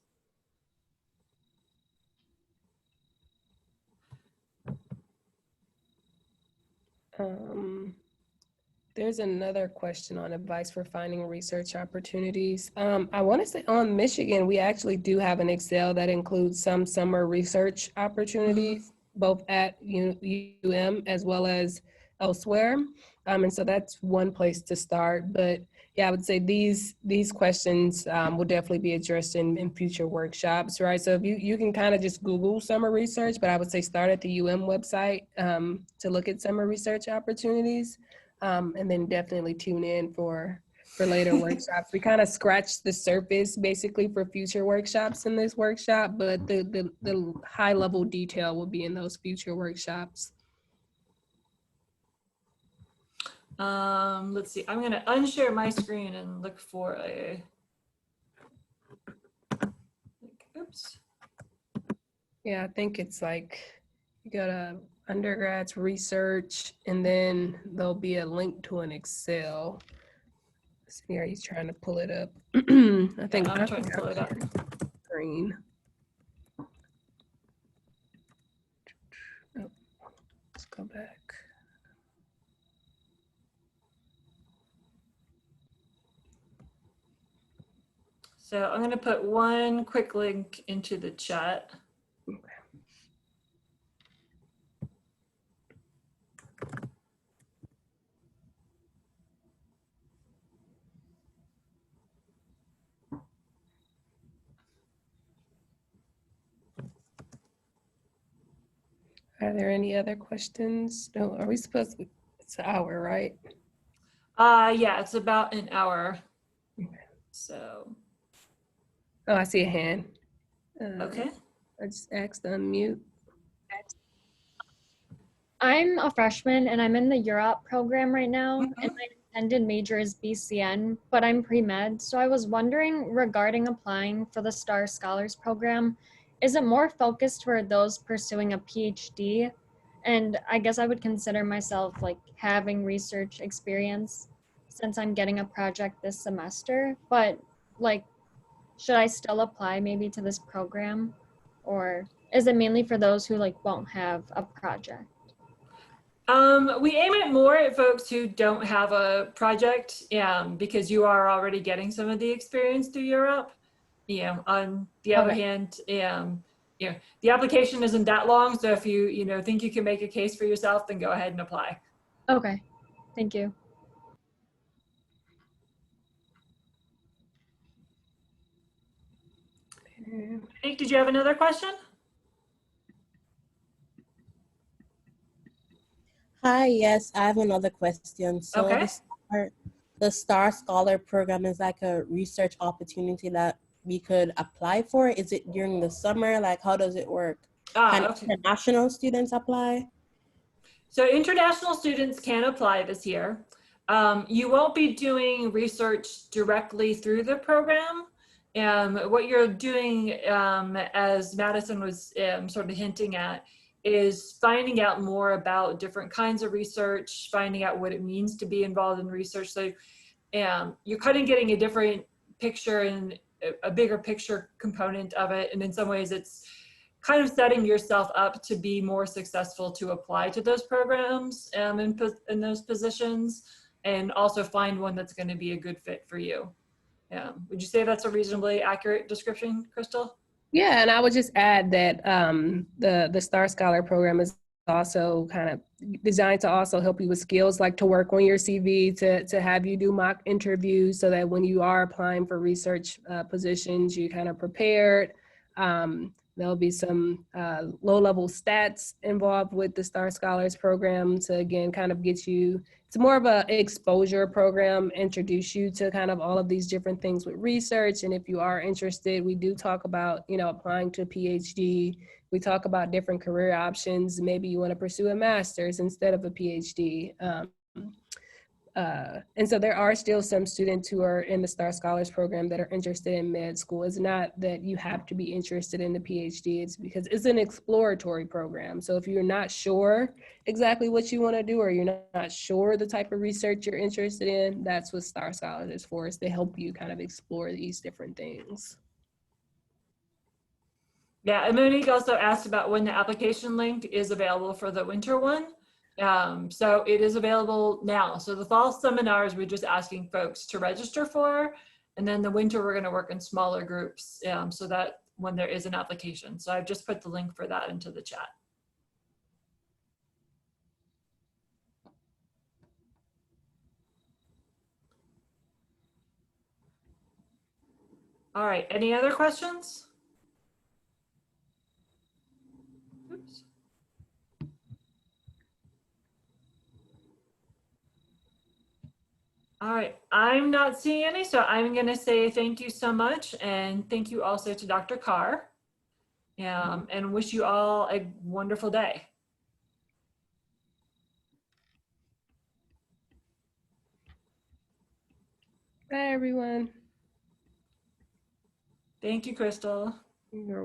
Speaker 2: There's another question on advice for finding research opportunities. I want to say on Michigan, we actually do have an Excel that includes some summer research opportunities, both at UM as well as elsewhere. And so that's one place to start. But yeah, I would say these questions will definitely be addressed in future workshops, right? So if you can kind of just Google summer research, but I would say start at the UM website to look at summer research opportunities. And then definitely tune in for later workshops. We kind of scratched the surface basically for future workshops in this workshop, but the high level detail will be in those future workshops.
Speaker 1: Let's see, I'm going to unshare my screen and look for oops.
Speaker 2: Yeah, I think it's like you got a undergrads research, and then there'll be a link to an Excel. Here he's trying to pull it up. I think
Speaker 1: I'm trying to pull it up.
Speaker 2: Screen. Oh, let's go back.
Speaker 1: So I'm going to put one quick link into the chat.
Speaker 2: Okay. Are there any other questions? No, are we supposed to, it's an hour, right?
Speaker 1: Yeah, it's about an hour.
Speaker 2: Okay.
Speaker 1: So.
Speaker 2: Oh, I see a hand.
Speaker 1: Okay.
Speaker 2: I just asked to unmute.
Speaker 4: I'm a freshman and I'm in the Europe program right now, and my intended major is BCN, but I'm pre-med. So I was wondering regarding applying for the STAR Scholars Program, is it more focused for those pursuing a PhD? And I guess I would consider myself like having research experience since I'm getting a project this semester, but like, should I still apply maybe to this program, or is it mainly for those who like won't have a project?
Speaker 1: We aim it more at folks who don't have a project, because you are already getting some of the experience through Europe. On the other hand, the application isn't that long, so if you think you can make a case for yourself, then go ahead and apply.
Speaker 4: Okay, thank you.
Speaker 1: Nick, did you have another question?
Speaker 3: Hi, yes, I have another question. So
Speaker 1: Okay.
Speaker 3: the Star Scholar Program is like a research opportunity that we could apply for. Is it during the summer? Like, how does it work? Can
Speaker 1: Okay.
Speaker 3: international students apply?
Speaker 1: So international students can apply this year. You won't be doing research directly through the program. What you're doing, as Madison was sort of hinting at, is finding out more about different kinds of research, finding out what it means to be involved in research. So you're kind of getting a different picture and a bigger picture component of it. And in some ways it's kind of setting yourself up to be more successful to apply to those programs in those positions, and also find one that's going to be a good fit for you. Would you say that's a reasonably accurate description, Crystal?
Speaker 2: Yeah, and I would just add that the Star Scholar Program is also kind of designed to also help you with skills like to work on your CV, to have you do mock interviews so that when you are applying for research positions, you kind of prepared. There'll be some low-level stats involved with the Star Scholars program to, again, kind of get you, it's more of an exposure program, introduce you to kind of all of these different things with research. And if you are interested, we do talk about, you know, applying to a PhD. We talk about different career options. Maybe you want to pursue a master's instead of a PhD. And so there are still some students who are in the Star Scholars program that are interested in med school. It's not that you have to be interested in the PhD, it's because it's an exploratory program. So if you're not sure exactly what you want to do, or you're not sure the type of research you're interested in, that's what Star Scholars is for, is to help you kind of explore these different things.
Speaker 1: Yeah, and Monique also asked about when the application link is available for the winter one. So it is available now. So the fall seminars, we're just asking folks to register for, and then the winter, we're going to work in smaller groups so that when there is an application. So I've just put the link for that into the chat. All right, any other questions? Oops. All right, I'm not seeing any, so I'm going to say thank you so much. And thank you also to Dr. Carr, and wish you all a wonderful day.
Speaker 2: Bye, everyone.
Speaker 1: Thank you, Crystal.
Speaker 2: You're